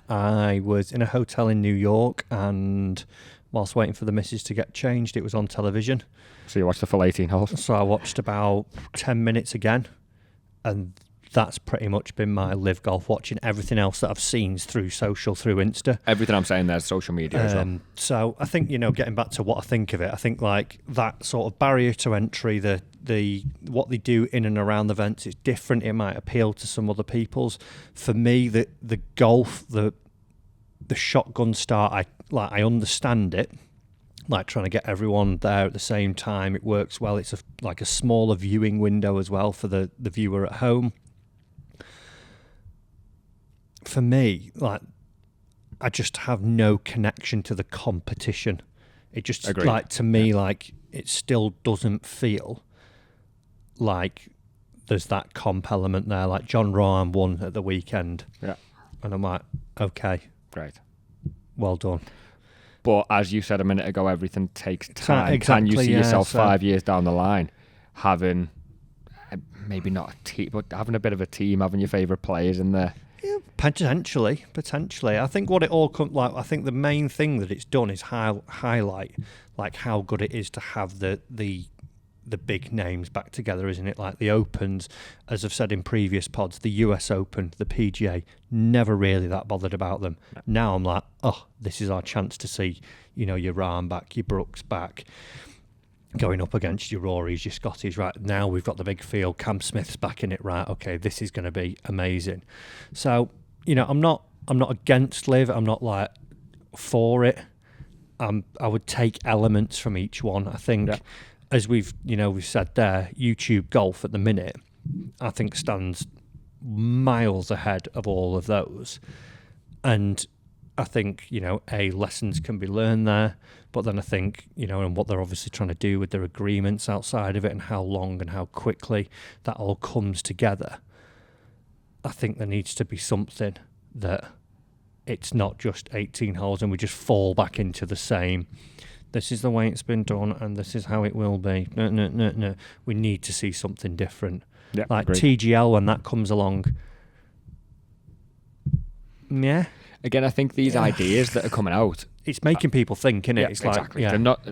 I was in a hotel in New York, and whilst waiting for the missus to get changed, it was on television. So you watched the full 18 holes? So I watched about 10 minutes again, and that's pretty much been my LIV Golf watching. Everything else that I've seen is through social, through Insta. Everything I'm saying there's social media as well. So I think, getting back to what I think of it, I think like that sort of barrier to entry, the what they do in and around the events is different. It might appeal to some other people's. For me, the golf, the shotgun start, I understand it. Like trying to get everyone there at the same time, it works well. It's like a smaller viewing window as well for the viewer at home. For me, like, I just have no connection to the competition. It just, Agreed. like, to me, like, it still doesn't feel like there's that comp element there. Like, John Rahm won at the weekend. Yeah. And I'm like, okay. Great. Well done. But as you said a minute ago, everything takes time. Exactly, Can you see yourself 5 years down the line having, maybe not a team, but having a bit of a team, having your favourite players in there? Yeah, potentially. I think what it all comes like. I think the main thing that it's done is highlight like how good it is to have the big names back together, isn't it? Like the Opens, as I've said in previous pods, the US Open, the PGA, never really that bothered about them. No. Now I'm like, oh, this is our chance to see, your Rahm back, your Brooks back, going up against your Rorys, your Scotties. Right now we've got the big field. Cam Smith's back in it. Right, okay, this is going to be amazing. So I'm not against LIV. I'm not like for it. I would take elements from each one. I think, as we've said there, YouTube Golf at the minute, I think stands miles ahead of all of those, and I think, lessons can be learned there, but then I think, and what they're obviously trying to do with their agreements outside of it and how long and how quickly that all comes together, I think there needs to be something that it's not just 18 holes and we just fall back into the same, this is the way it's been done and this is how it will be. No. We need to see something different. Yeah, like agreed. TGL, when that comes along, yeah. Again, I think these ideas that are coming out, it's making people think, isn't it? Yeah, It's exactly. like, They're not.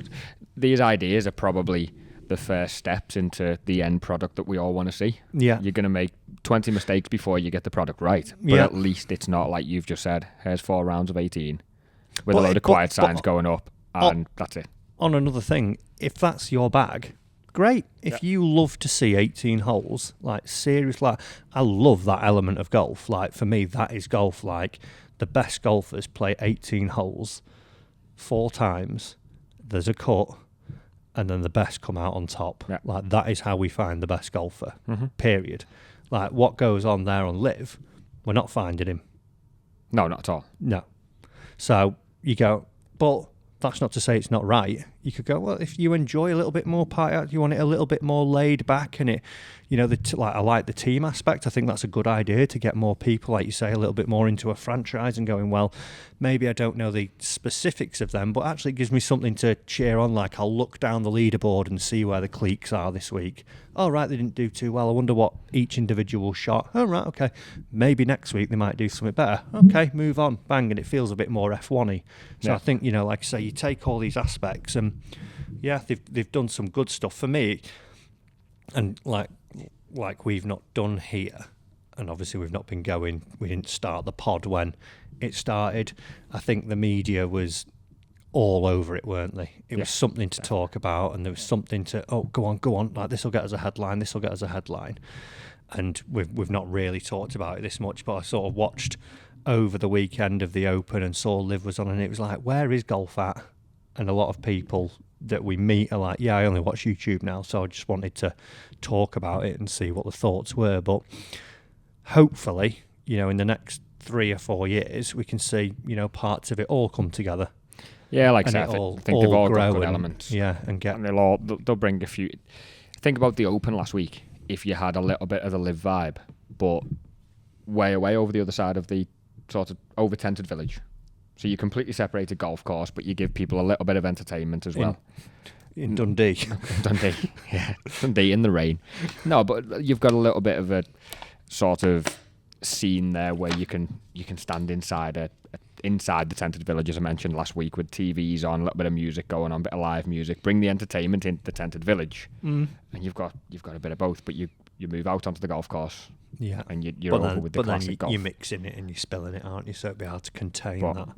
These ideas are probably the first steps into the end product that we all want to see. Yeah. You're going to make 20 mistakes before you get the product right, but at least it's not like you've just said, here's 4 rounds of 18 with a load of quiet signs going up, and that's it. On another thing, if that's your bag, great. If you love to see 18 holes, like seriously, like, I love that element of golf. Like for me, that is golf. Like the best golfers play 18 holes 4 times. There's a cut, and then the best come out on top. Yeah. Like that is how we find the best golfer. Period. Like what goes on there on LIV, we're not finding him. No, not at all. No. So you go, but that's not to say it's not right. You could go, well, if you enjoy a little bit more party, you want it a little bit more laid back, and it, you know, I like the team aspect. I think that's a good idea to get more people, like you say, a little bit more into a franchise and going, well, maybe I don't know the specifics of them, but actually it gives me something to cheer on. Like I'll look down the leaderboard and see where the cliques are this week. Oh, right, they didn't do too well. I wonder what each individual shot. Oh, right, okay. Maybe next week they might do something better. Okay, move on. Bang, and it feels a bit more F1-y. So I think, you know, like I say, you take all these aspects and, yeah, they've done some good stuff for me. And like we've not done here, and obviously we've not been going, we didn't start the pod when it started. I think the media was all over it, weren't they? It was something to talk about, and there was something to, oh, go on, like this will get us a headline, and we've not really talked about it this much, but I sort of watched over the weekend of the Open and saw LIV was on, and it was like, where is golf at? And a lot of people that we meet are like, yeah, I only watch YouTube now, so I just wanted to talk about it and see what the thoughts were. But hopefully, you know, in the next 3 or 4 years, we can see, you know, parts of it all come together. Yeah, like I said, I think they've all got good elements. Yeah, and they'll bring a few. Think about the Open last week. If you had a little bit of the LIV vibe, but way away over the other side of the sort of over-tented village. So you completely separate a golf course, but you give people a little bit of entertainment as well. In Dundee. Dundee, yeah. Dundee in the rain. No, but you've got a little bit of a sort of scene there where you can stand inside inside the tented village, as I mentioned last week, with TVs on, a little bit of music going on, a bit of live music. Bring the entertainment into the tented village, and you've got a bit of both. But you move out onto the golf course, and you're over with the classic golf. You're mixing it and you're spilling it, aren't you? So it'd be hard to contain that.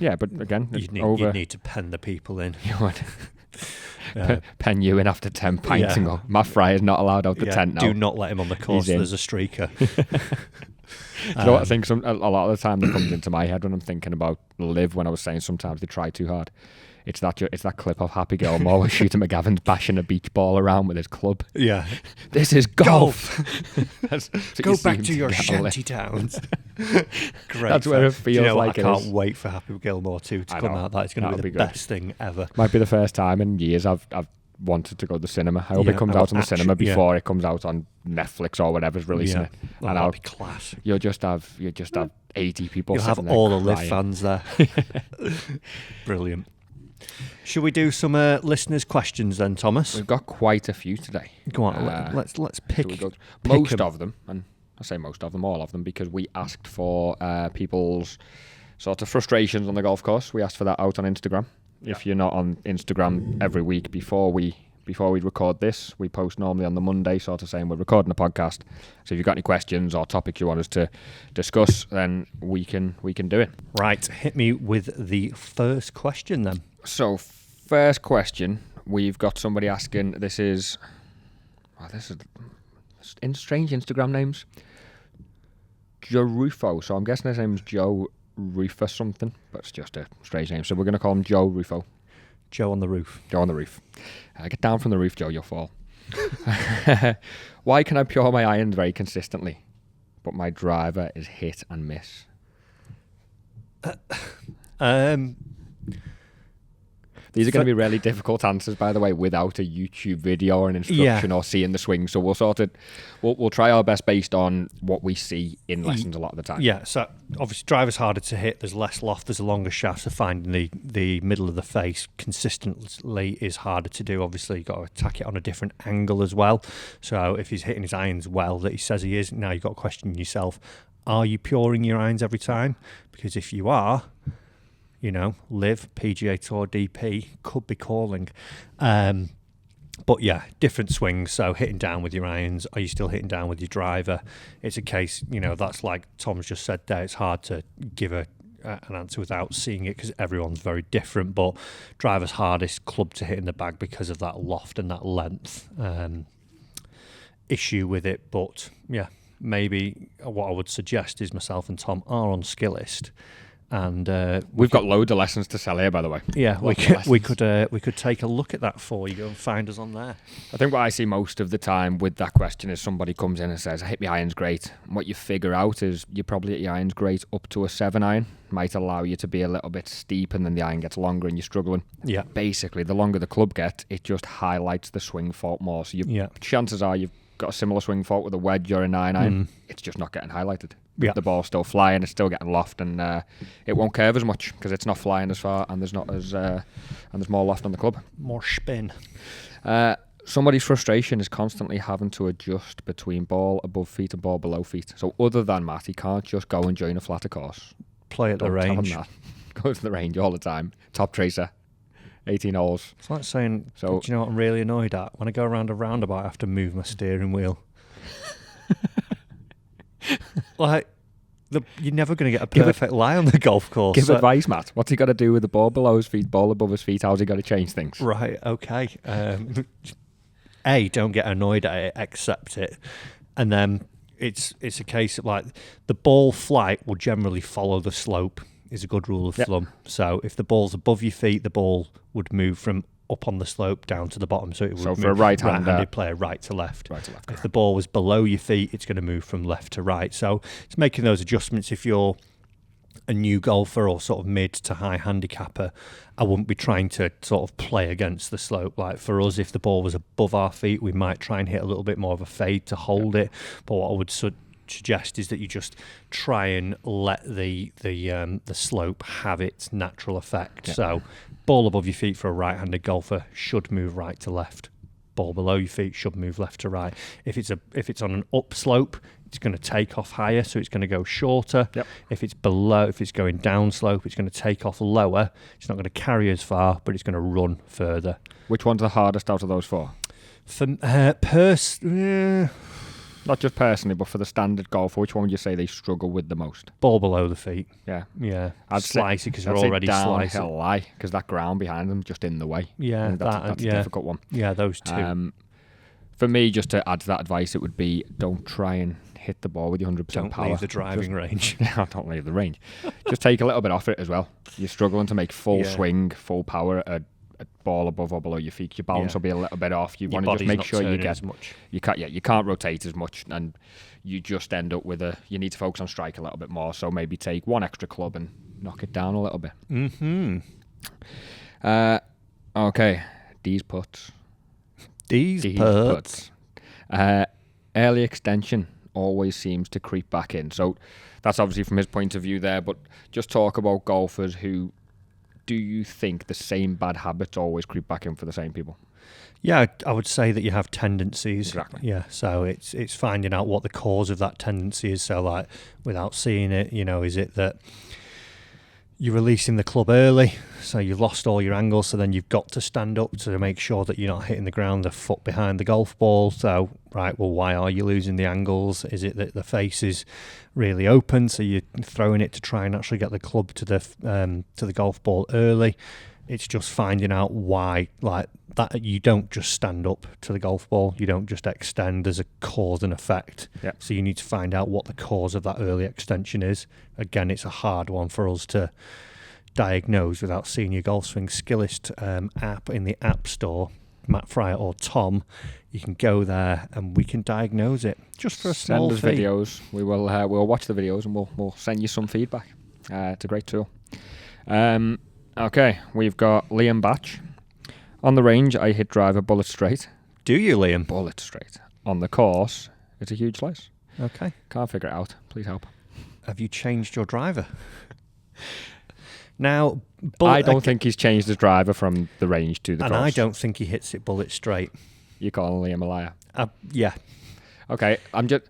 Yeah, but again, you'd need to pen the people in. You would. Pen you in after 10 pints and go, Matt Fry is not allowed out the tent now. Do not let him on the course. There's a streaker. You know what I think? A lot of the time that comes into my head when I'm thinking about LIV, when I was saying sometimes they try too hard. It's that clip of Happy Gilmore where Shooter McGavin's bashing a beach ball around with his club. Yeah. This is golf. Go back to your shanty towns. Great. That's where it feels like I can't wait for Happy Gilmore 2 to come out. That's going to be the best thing ever. Might be the first time in years I've wanted to go to the cinema. I hope it comes out on the cinema before it comes out on Netflix or whatever's releasing it. And that'll be class. You'll just have 80 people. You'll have all the LIV fans there. Brilliant. Should we do some listeners' questions then, Thomas? We've got quite a few today. Go on, let's pick most of them, and I say most of them, all of them, because we asked for people's sort of frustrations on the golf course. We asked for that out on Instagram. If you're not on Instagram every week before we record this, we post normally on the Monday, sort of saying we're recording a podcast. So if you've got any questions or topics you want us to discuss, then we can do it. Right, hit me with the first question then. So first question, we've got somebody asking. This is in strange Instagram names. Joe Rufo. So I'm guessing his name's Joe Rufo something, but it's just a strange name. So we're going to call him Joe Rufo. Joe on the roof. Joe on the roof. Get down from the roof, Joe, you'll fall. Why can I pure my irons very consistently, but my driver is hit and miss? These are going to be really difficult answers, by the way, without a YouTube video or an instruction or seeing the swing. So we'll try our best based on what we see in lessons a lot of the time. Yeah, so obviously driver's harder to hit. There's less loft. There's a longer shaft. So finding the middle of the face consistently is harder to do. Obviously, you've got to attack it on a different angle as well. So if he's hitting his irons well, that he says he is, now you've got to question yourself, are you puring your irons every time? Because if you are, you know, LIV, PGA Tour, DP could be calling. But yeah, different swings. So hitting down with your irons, are you still hitting down with your driver? It's a case, you know, that's like Tom's just said there. It's hard to give an answer without seeing it because everyone's very different. But driver's hardest club to hit in the bag because of that loft and that length issue with it. But yeah, maybe what I would suggest is myself and Tom are on Skillist. And we've got loads of lessons to sell here, by the way. Yeah, we could take a look at that for you. Go and find us on there. I think what I see most of the time with that question is somebody comes in and says, I hit my irons great. And what you figure out is you probably hit your irons great up to a 7 iron. Might allow you to be a little bit steep, and then the iron gets longer and you're struggling. Yeah. Basically, the longer the club gets, it just highlights the swing fault more. So chances are you've got a similar swing fault with a wedge or a 9 iron. It's just not getting highlighted. Yeah. The ball's still flying, it's still getting loft, and it won't curve as much because it's not flying as far, and there's not as and there's more loft on the club. More spin. Somebody's frustration is constantly having to adjust between ball above feet and ball below feet. So other than Matt, he can't just go and join a flatter course. Play at the range. Tell him that. Go to the range all the time. Top tracer. 18 holes. It's like saying, do you know what I'm really annoyed at? When I go around a roundabout, I have to move my steering wheel. Like, you're never going to get a perfect lie on the golf course. Give advice, Matt. What's he got to do with the ball below his feet, ball above his feet? How's he got to change things? Right, okay. A, don't get annoyed at it, accept it. And then it's a case of, like, the ball flight will generally follow the slope, is a good rule of thumb. So if the ball's above your feet, the ball would move from up on the slope down to the bottom. So it would move for a right-handed player right to left. Right to left. If the ball was below your feet, it's going to move from left to right. So it's making those adjustments. If you're a new golfer or sort of mid to high handicapper, I wouldn't be trying to sort of play against the slope. Like for us, if the ball was above our feet, we might try and hit a little bit more of a fade to hold it. But what I would suggest is that you just try and let the slope have its natural effect. Yeah. So ball above your feet for a right-handed golfer should move right to left. Ball below your feet should move left to right. If it's on an upslope, it's going to take off higher, so it's going to go shorter. Yep. If it's going down slope, it's going to take off lower. It's not going to carry as far, but it's going to run further. Which one's the hardest out of those four? For not just personally, but for the standard golfer, which one would you say they struggle with the most? Ball below the feet. Yeah. I'd slice it because they're already slicing. Downhill lie, because that ground behind them just in the way. Yeah, that's a difficult one. Yeah, those two. For me, just to add to that advice, it would be don't try and hit the ball with your 100% power. Don't leave the driving range. Don't leave the range. Just take a little bit off it as well. You're struggling to make full swing, full power at ball above or below your feet. Your balance will be a little bit off. You want to just make sure you get as much. You can't rotate as much, and you just end up with you need to focus on strike a little bit more. So maybe take one extra club and knock it down a little bit. Okay, these putts. These putts. Early extension always seems to creep back in. So that's obviously from his point of view there, but just talk about golfers who. Do you think the same bad habits always creep back in for the same people? Yeah, I would say that you have tendencies. Exactly. Yeah, so it's finding out what the cause of that tendency is. So, like, without seeing it, is it that you're releasing the club early, so you've lost all your angles, so then you've got to stand up to make sure that you're not hitting the ground a foot behind the golf ball. So, right, well, why are you losing the angles? Is it that the face is really open, so you're throwing it to try and actually get the club to the golf ball early? It's just finding out why, like that. You don't just stand up to the golf ball. You don't just extend. There's a cause and effect. Yeah. So you need to find out what the cause of that early extension is. Again, it's a hard one for us to diagnose without seeing your Golf Swing Skillist app in the App Store. Matt Fryer or Tom, you can go there and we can diagnose it just for a small fee. Send us videos. We will we'll watch the videos and we'll send you some feedback. It's a great tool. Okay, we've got Liam Batch. On the range, I hit driver bullet straight. Do you, Liam? Bullet straight. On the course, it's a huge slice. Okay. Can't figure it out. Please help. Have you changed your driver? Now, I don't think he's changed his driver from the range to the course. And I don't think he hits it bullet straight. You calling Liam a liar? Yeah. Okay, I'm just...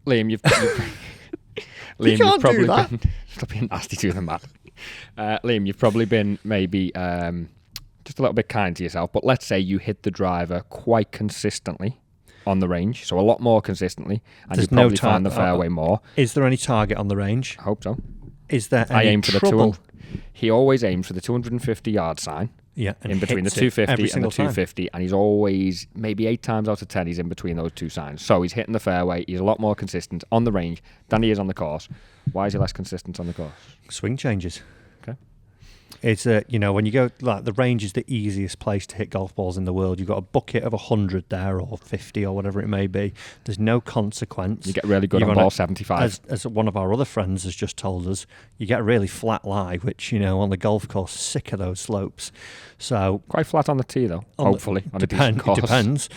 Liam, you've Liam, you've probably been... Stop being nasty to them, Matt. Liam, you've probably been maybe just a little bit kind to yourself, but let's say you hit the driver quite consistently on the range, so a lot more consistently, and you probably find the fairway more. Is there any target on the range? I hope so. Is there any I aim for trouble? He always aims for the 250-yard sign. Yeah, and in between the hits it 250 every and the single time. 250, and he's always, maybe 8 times out of 10, he's in between those two signs. So he's hitting the fairway. He's a lot more consistent on the range than he is on the course. Why is he less consistent on the course? Swing changes. Okay. It's when you go, like, the range is the easiest place to hit golf balls in the world. You've got a bucket of 100 there, or 50, or whatever it may be. There's no consequence. You get really good on ball 75. As one of our other friends has just told us, you get a really flat lie, which, on the golf course, sick of those slopes. So quite flat on the tee, though, hopefully, on a decent course. It depends.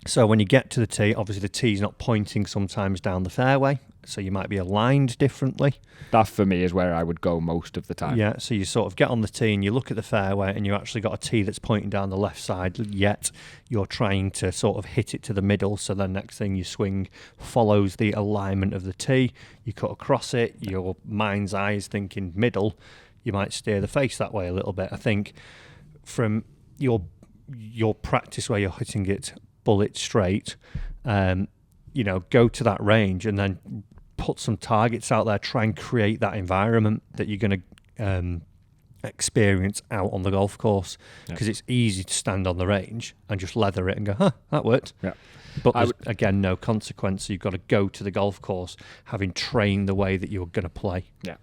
So when you get to the tee, obviously the tee's not pointing sometimes down the fairway, so you might be aligned differently. That, for me, is where I would go most of the time. Yeah, so you sort of get on the tee and you look at the fairway and you actually got a tee that's pointing down the left side, yet you're trying to sort of hit it to the middle, so then next thing you swing follows the alignment of the tee, you cut across it, your mind's eye is thinking middle, you might steer the face that way a little bit. I think from your practice where you're hitting it bullet straight, go to that range and then put some targets out there, try and create that environment that you're going to experience out on the golf course, because it's easy to stand on the range and just leather it and go, that worked. Yeah. But there's, again, no consequence. So you've got to go to the golf course having trained the way that you're going to play. Yeah.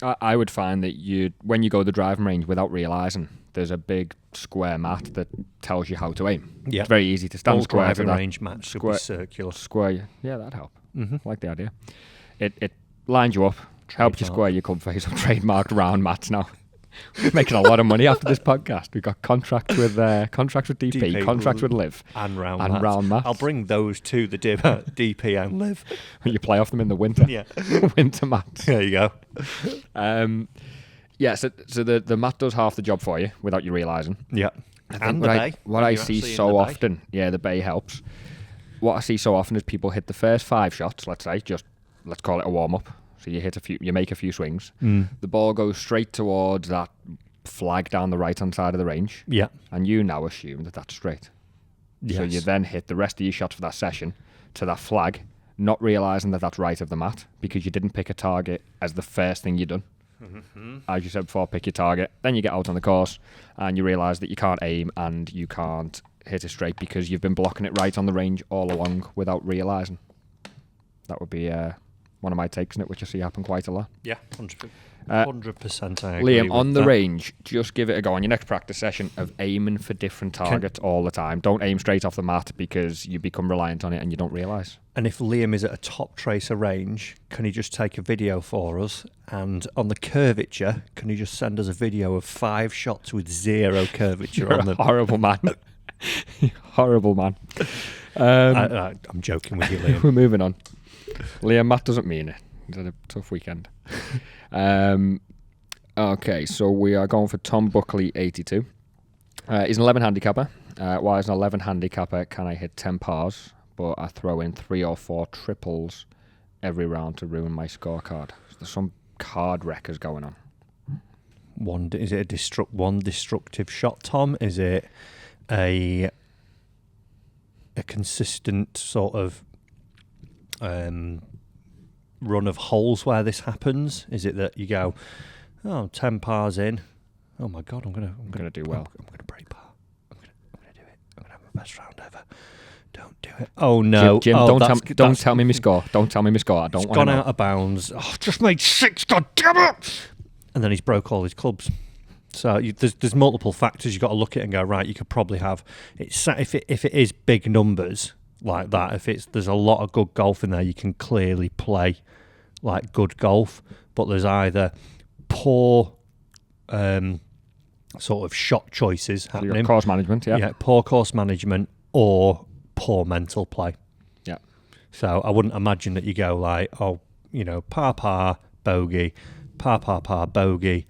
I would find that when you go to the driving range without realising, there's a big square mat that tells you how to aim. Yeah. It's very easy to stand All square. driving range mats should be circular. Square, yeah, that'd help. Mm-hmm. I like the idea. It lines you up, helps you square your club face up. Trademarked round mats now. We're making a lot of money after this podcast. We've got contracts with DP, contracts with LIV, and round mats. I'll bring those to the DP and LIV. You play off them in the winter. Yeah, winter mats. There you go. So the mat does half the job for you without you realising. Yeah, and the bay. What I see so often, the bay helps. What I see so often is people hit the first 5 shots. Let's call it a warm up. So you make a few swings. The ball goes straight towards that flag down the right hand side of the range. Yeah, and you now assume that that's straight. Yes. So you then hit the rest of your shots for that session to that flag, not realising that that's right of the mat because you didn't pick a target as the first thing you done. Mm-hmm. As you said before, pick your target. Then you get out on the course and you realise that you can't aim and you can't hit it straight because you've been blocking it right on the range all along without realising. That would be one of my takes on it, which I see happen quite a lot. Yeah, 100%. I agree. Liam, on the range, just give it a go on your next practice session of aiming for different targets all the time. Don't aim straight off the mat because you become reliant on it and you don't realise. And if Liam is at a top tracer range, can he just take a video for us? And on the curvature, can he just send us a video of 5 shots with 0 curvature on them? Horrible man. Horrible man. I'm joking with you, Liam. We're moving on. Liam, Matt doesn't mean it. He's had a tough weekend. Okay, so we are going for Tom Buckley, 82. He's an 11 handicapper. Why as an 11 handicapper can I hit 10 pars, but I throw in 3 or 4 triples every round to ruin my scorecard? So there's some card wreckers going on. Is it one destructive shot, Tom? Is it a consistent sort of run of holes where this happens? Is it that you go, 10 pars in, oh my god, I'm gonna do well. I'm gonna break par. I'm gonna do it. I'm gonna have my best round ever. Don't do it. Oh no, Jim, don't tell me my score. Don't tell me my score. I don't want to know. Gone out of bounds. Oh, just made 6. God damn it! And then he's broke all his clubs. So there's multiple factors you've got to look at and go, right, you could probably have it. If it is big numbers like that, if there's a lot of good golf in there, you can clearly play like good golf, but there's either poor sort of shot choices happening, course management, poor course management, or poor mental play. Yeah. So I wouldn't imagine that you go like, par bogey, par bogey.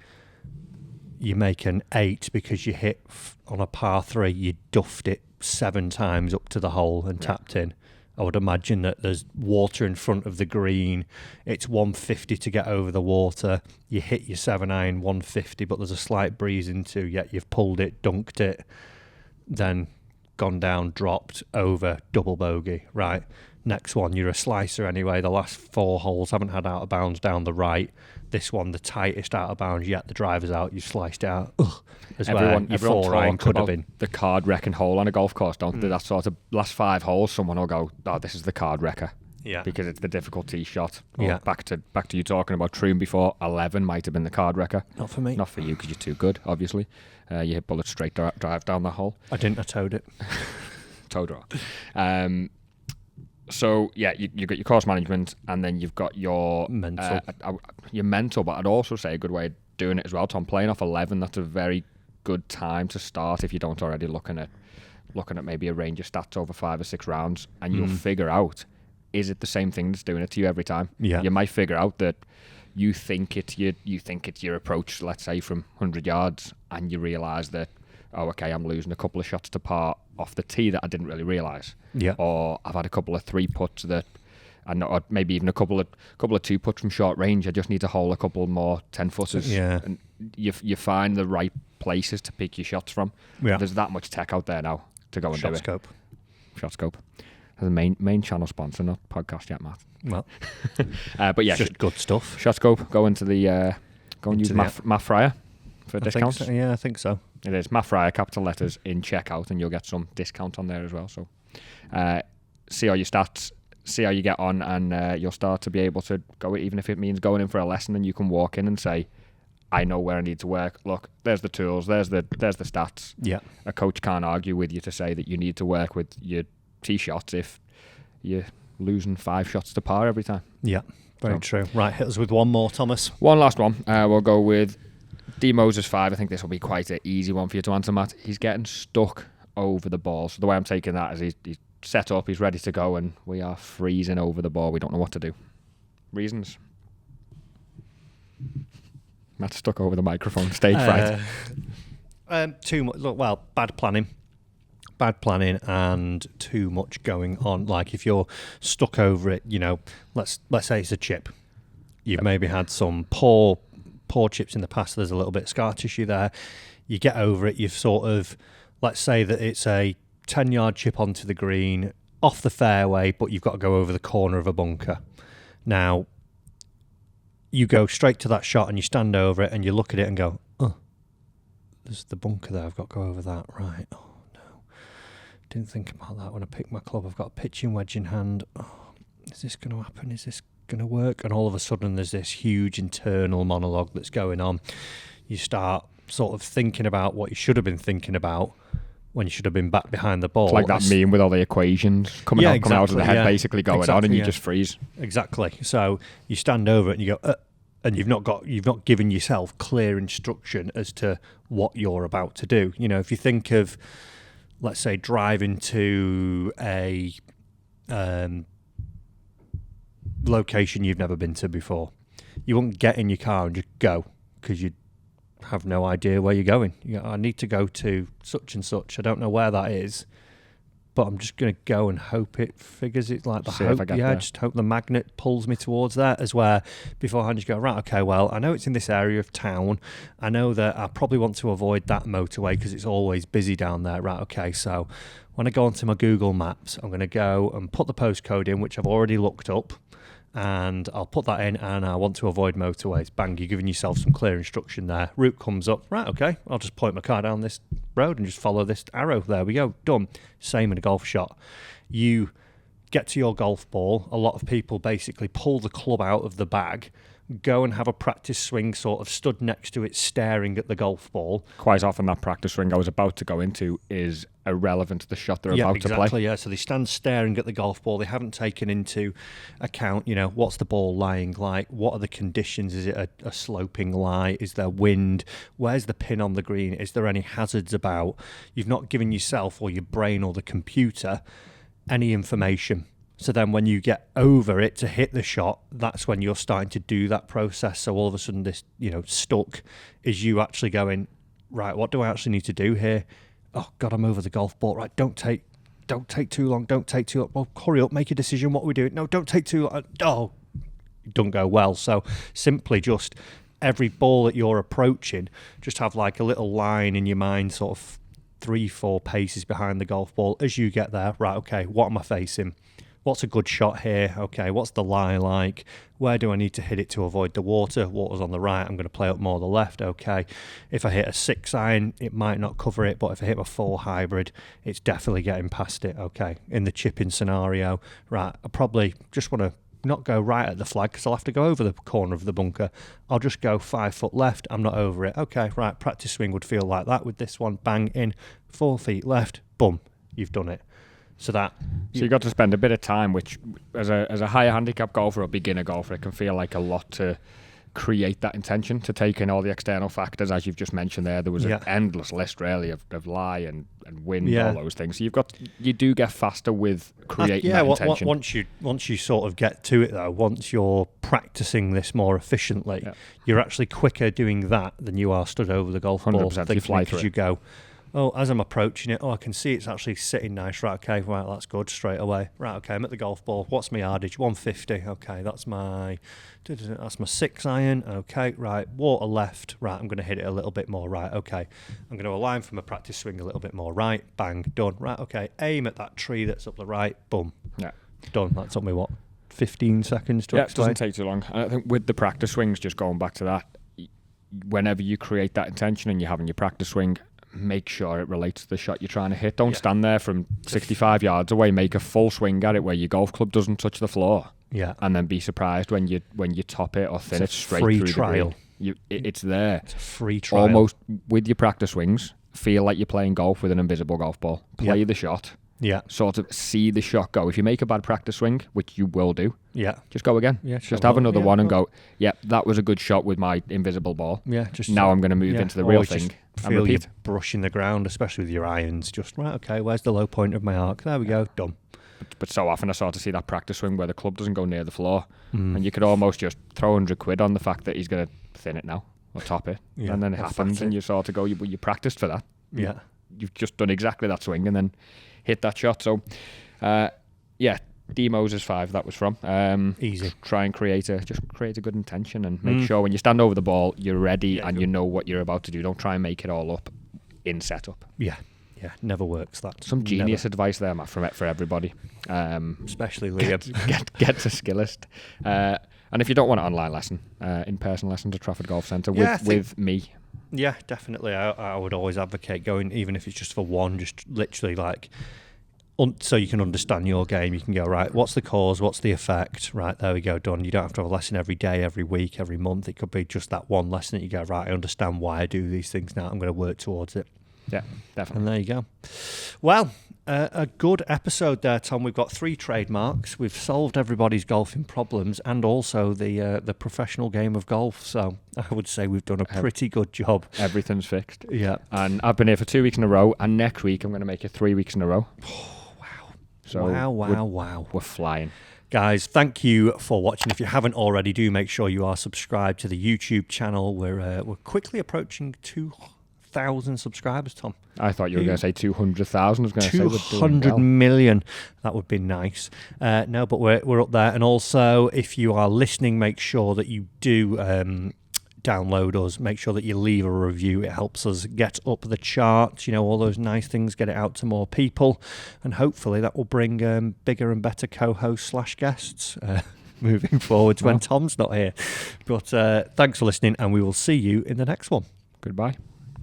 You make an 8 because you hit on a par 3, you duffed it 7 times up to the hole and tapped in. I would imagine that there's water in front of the green. It's 150 to get over the water. You hit your 7-iron 150, but there's a slight breeze into, yet you've pulled it, dunked it, then gone down, dropped, over, double bogey. Right. Next one, you're a slicer anyway. The last 4 holes haven't had out of bounds down the right. This one, the tightest out of bounds yet. The driver's out. You've sliced it out. Everyone iron talks could have about been. the card wrecking hole on a golf course, don't they? That sort of last 5 holes, someone will go, "Oh, this is the card wrecker." Yeah. Because it's the difficult tee shot. Yeah. Back to you talking about Troon before. 11 might have been the card wrecker. Not for me. Not for you because you're too good, obviously. You hit bullets straight drive down the hole. I didn't. I towed it. Toe draw. So yeah, you got your course management, and then you've got your Mental. Your mental. But I'd also say a good way of doing it as well, Tom. Playing off 11, that's a very good time to start if you don't already looking at maybe a range of stats over 5 or 6 rounds, and you'll figure out, is it the same thing that's doing it to you every time? Yeah. You might figure out that you think it's your approach, let's say from 100 yards, and you realise that, oh, okay, I'm losing a couple of shots to par off the tee that I didn't really realise. Yeah. Or I've had a couple of 3 putts that, or maybe even a couple of 2 putts from short range. I just need to hole a couple more 10 footers. Yeah. And you find the right places to pick your shots from. Yeah. There's that much tech out there now to go and do it. Scope. ShotScope. The main channel sponsor, not podcast yet, Matt. Well, but yeah, just good stuff. ShotScope. Go into the go and use Matt Fryer for discounts. So. Yeah, I think so. It is Matt Fryer, capital letters in checkout, and you'll get some discount on there as well. So see all your stats, see how you get on, and you'll start to be able to go, even if it means going in for a lesson, and you can walk in and say, I know where I need to work. Look, there's the tools, there's the stats. Yeah. A coach can't argue with you to say that you need to work with your tee shots if you're losing 5 shots to par every time. Yeah, very true. Right, hit us with one more, Thomas. One last one. We'll go with D. Moses 5. I think this will be quite an easy one for you to answer, Matt. He's getting stuck over the ball. So the way I'm taking that is he's set up, he's ready to go, and we are freezing over the ball. We don't know what to do. Reasons? Matt's stuck over the microphone. Stage fright. Too much. Look, well, bad planning and too much going on. Like if you're stuck over it, let's say it's a chip. You've maybe had some poor chips in the past. There's a little bit of scar tissue there. You get over it. You've sort of, let's say that it's a 10-yard chip onto the green, off the fairway, but you've got to go over the corner of a bunker. Now, you go straight to that shot and you stand over it and you look at it and go, oh, there's the bunker there. I've got to go over that. Right. Oh, no. Didn't think about that when I picked my club. I've got a pitching wedge in hand. Oh, is this going to happen? Is this going to work? And all of a sudden there's this huge internal monologue that's going on. You start sort of thinking about what you should have been thinking about when you should have been back behind the ball. It's like that meme with all the equations coming out of the head, basically going on, and you just freeze. Exactly. So you stand over it and you go, and you've not given yourself clear instruction as to what you're about to do. If you think of, let's say, driving to a location you've never been to before, you won't get in your car and just go because you have no idea where you're going. I need to go to such and such. I don't know where that is, but I'm just going to go and hope it figures it. Like the hope, just hope the magnet pulls me towards that. As where beforehand you go, right, okay, well, I know it's in this area of town. I know that I probably want to avoid that motorway because it's always busy down there. Right, okay, so when I go onto my Google Maps, I'm going to go and put the postcode in, which I've already looked up, and I'll put that in, and I want to avoid motorways. Bang, you're giving yourself some clear instruction there. Route comes up. Right, okay, I'll just point my car down this road and just follow this arrow. There we go, done. Same in a golf shot. You get to your golf ball. A lot of people basically pull the club out of the bag, go and have a practice swing sort of stood next to it, staring at the golf ball. Quite often that practice swing I was about to go into is irrelevant to the shot they're about to play. Yeah, so they stand staring at the golf ball. They haven't taken into account, what's the ball lying like? What are the conditions? Is it a sloping lie? Is there wind? Where's the pin on the green? Is there any hazards about? You've not given yourself or your brain or the computer any information. So then when you get over it to hit the shot, that's when you're starting to do that process. So all of a sudden this, stuck is you actually going, right, what do I actually need to do here? Oh, God, I'm over the golf ball. Right, don't take too long. Don't take too long. Well, hurry up, make a decision. What are we doing? No, don't take too long. Oh, it don't go well. So simply just every ball that you're approaching, just have like a little line in your mind, sort of 3-4 paces behind the golf ball. As you get there, right, okay, what am I facing? what's a good shot here? Okay, what's the lie like? Where do I need to hit it to avoid the water? Water's on the right, I'm going to play up more the left. Okay, if I hit a 6 iron, it might not cover it, but if I hit a 4 hybrid, it's definitely getting past it. Okay, in the chipping scenario, right, I probably just want to not go right at the flag because I'll have to go over the corner of the bunker. I'll just go 5 foot left. I'm not over it. Okay, right, practice swing would feel like that with this one. Bang in, 4 feet left, boom, you've done it. So you got to spend a bit of time, which as a higher handicap golfer or beginner golfer, it can feel like a lot to create that intention, to take in all the external factors, as you've just mentioned there. There was an endless list really of lie and wind, all those things. So you do get faster with creating that intention. Once you sort of get to it though, once you're practicing this more efficiently, you're actually quicker doing that than you are stood over the golf ball. 100%, you fly through it. You go, oh, as I'm approaching it, I can see it's actually sitting nice. Right, okay, right, that's good, straight away. Right, okay, I'm at the golf ball. What's my yardage? 150. Okay, that's my 6 iron. Okay, right, water left. Right, I'm going to hit it a little bit more. Right, okay, I'm going to align from a practice swing a little bit more. Right, bang, done. Right, okay, aim at that tree that's up the right. Boom. Yeah. Done. That took me, 15 seconds to explain? It doesn't take too long. And I think with the practice swings, just going back to that, whenever you create that intention and you're having your practice swing, make sure it relates to the shot you're trying to hit. Don't stand there from 65 yards away, make a full swing at it where your golf club doesn't touch the floor. Yeah. And then be surprised when you top it or thin it straight free through trial. the green. It's there. It's a free trial. Almost with your practice swings, feel like you're playing golf with an invisible golf ball. Play the shot. Yeah. Sort of see the shot go. If you make a bad practice swing, which you will do, just go again. Yeah, just have another one and go, that was a good shot with my invisible ball. Yeah, just now I'm going to move into the real thing and repeat. You brushing the ground, especially with your irons. Just, right, okay, where's the low point of my arc? There we go, done. But so often I sort of see that practice swing where the club doesn't go near the floor, and you could almost just throw 100 quid on the fact that he's going to thin it now or top it, and then it happens, and you sort of go, you practiced for that. Yeah, you've just done exactly that swing, and then hit that shot. So, D Moses 5 that was from. Easy. Try and create a good intention and make sure when you stand over the ball, you're ready and you know what you're about to do. Don't try and make it all up in setup. Yeah, never works. That some genius advice there, Matt, for everybody. Especially Liam. Get to Skillist. And if you don't want an online lesson, in-person lessons at Trafford Golf Centre with me. Yeah, definitely. I would always advocate going, even if it's just for one, just literally like, so you can understand your game. You can go, right, what's the cause? What's the effect? Right, there we go, done. You don't have to have a lesson every day, every week, every month. It could be just that one lesson that you go, right, I understand why I do these things now. I'm going to work towards it. Yeah, definitely. And there you go. Well, a good episode there, Tom. We've got 3 trademarks. We've solved everybody's golfing problems and also the professional game of golf. So I would say we've done a pretty good job. Everything's fixed. Yeah. And I've been here for 2 weeks in a row, and next week I'm going to make it 3 weeks in a row. Oh, wow. So wow. We're flying. Guys, thank you for watching. If you haven't already, do make sure you are subscribed to the YouTube channel. We're quickly approaching 2,000 subscribers, Tom. I thought you were going to say 200,000. I was going to say 200 million. That would be nice. No, but we're up there. And also, if you are listening, make sure that you do download us. Make sure that you leave a review. It helps us get up the charts. All those nice things, get it out to more people. And hopefully that will bring bigger and better co-hosts / guests moving forward when Tom's not here. But thanks for listening, and we will see you in the next one. Goodbye.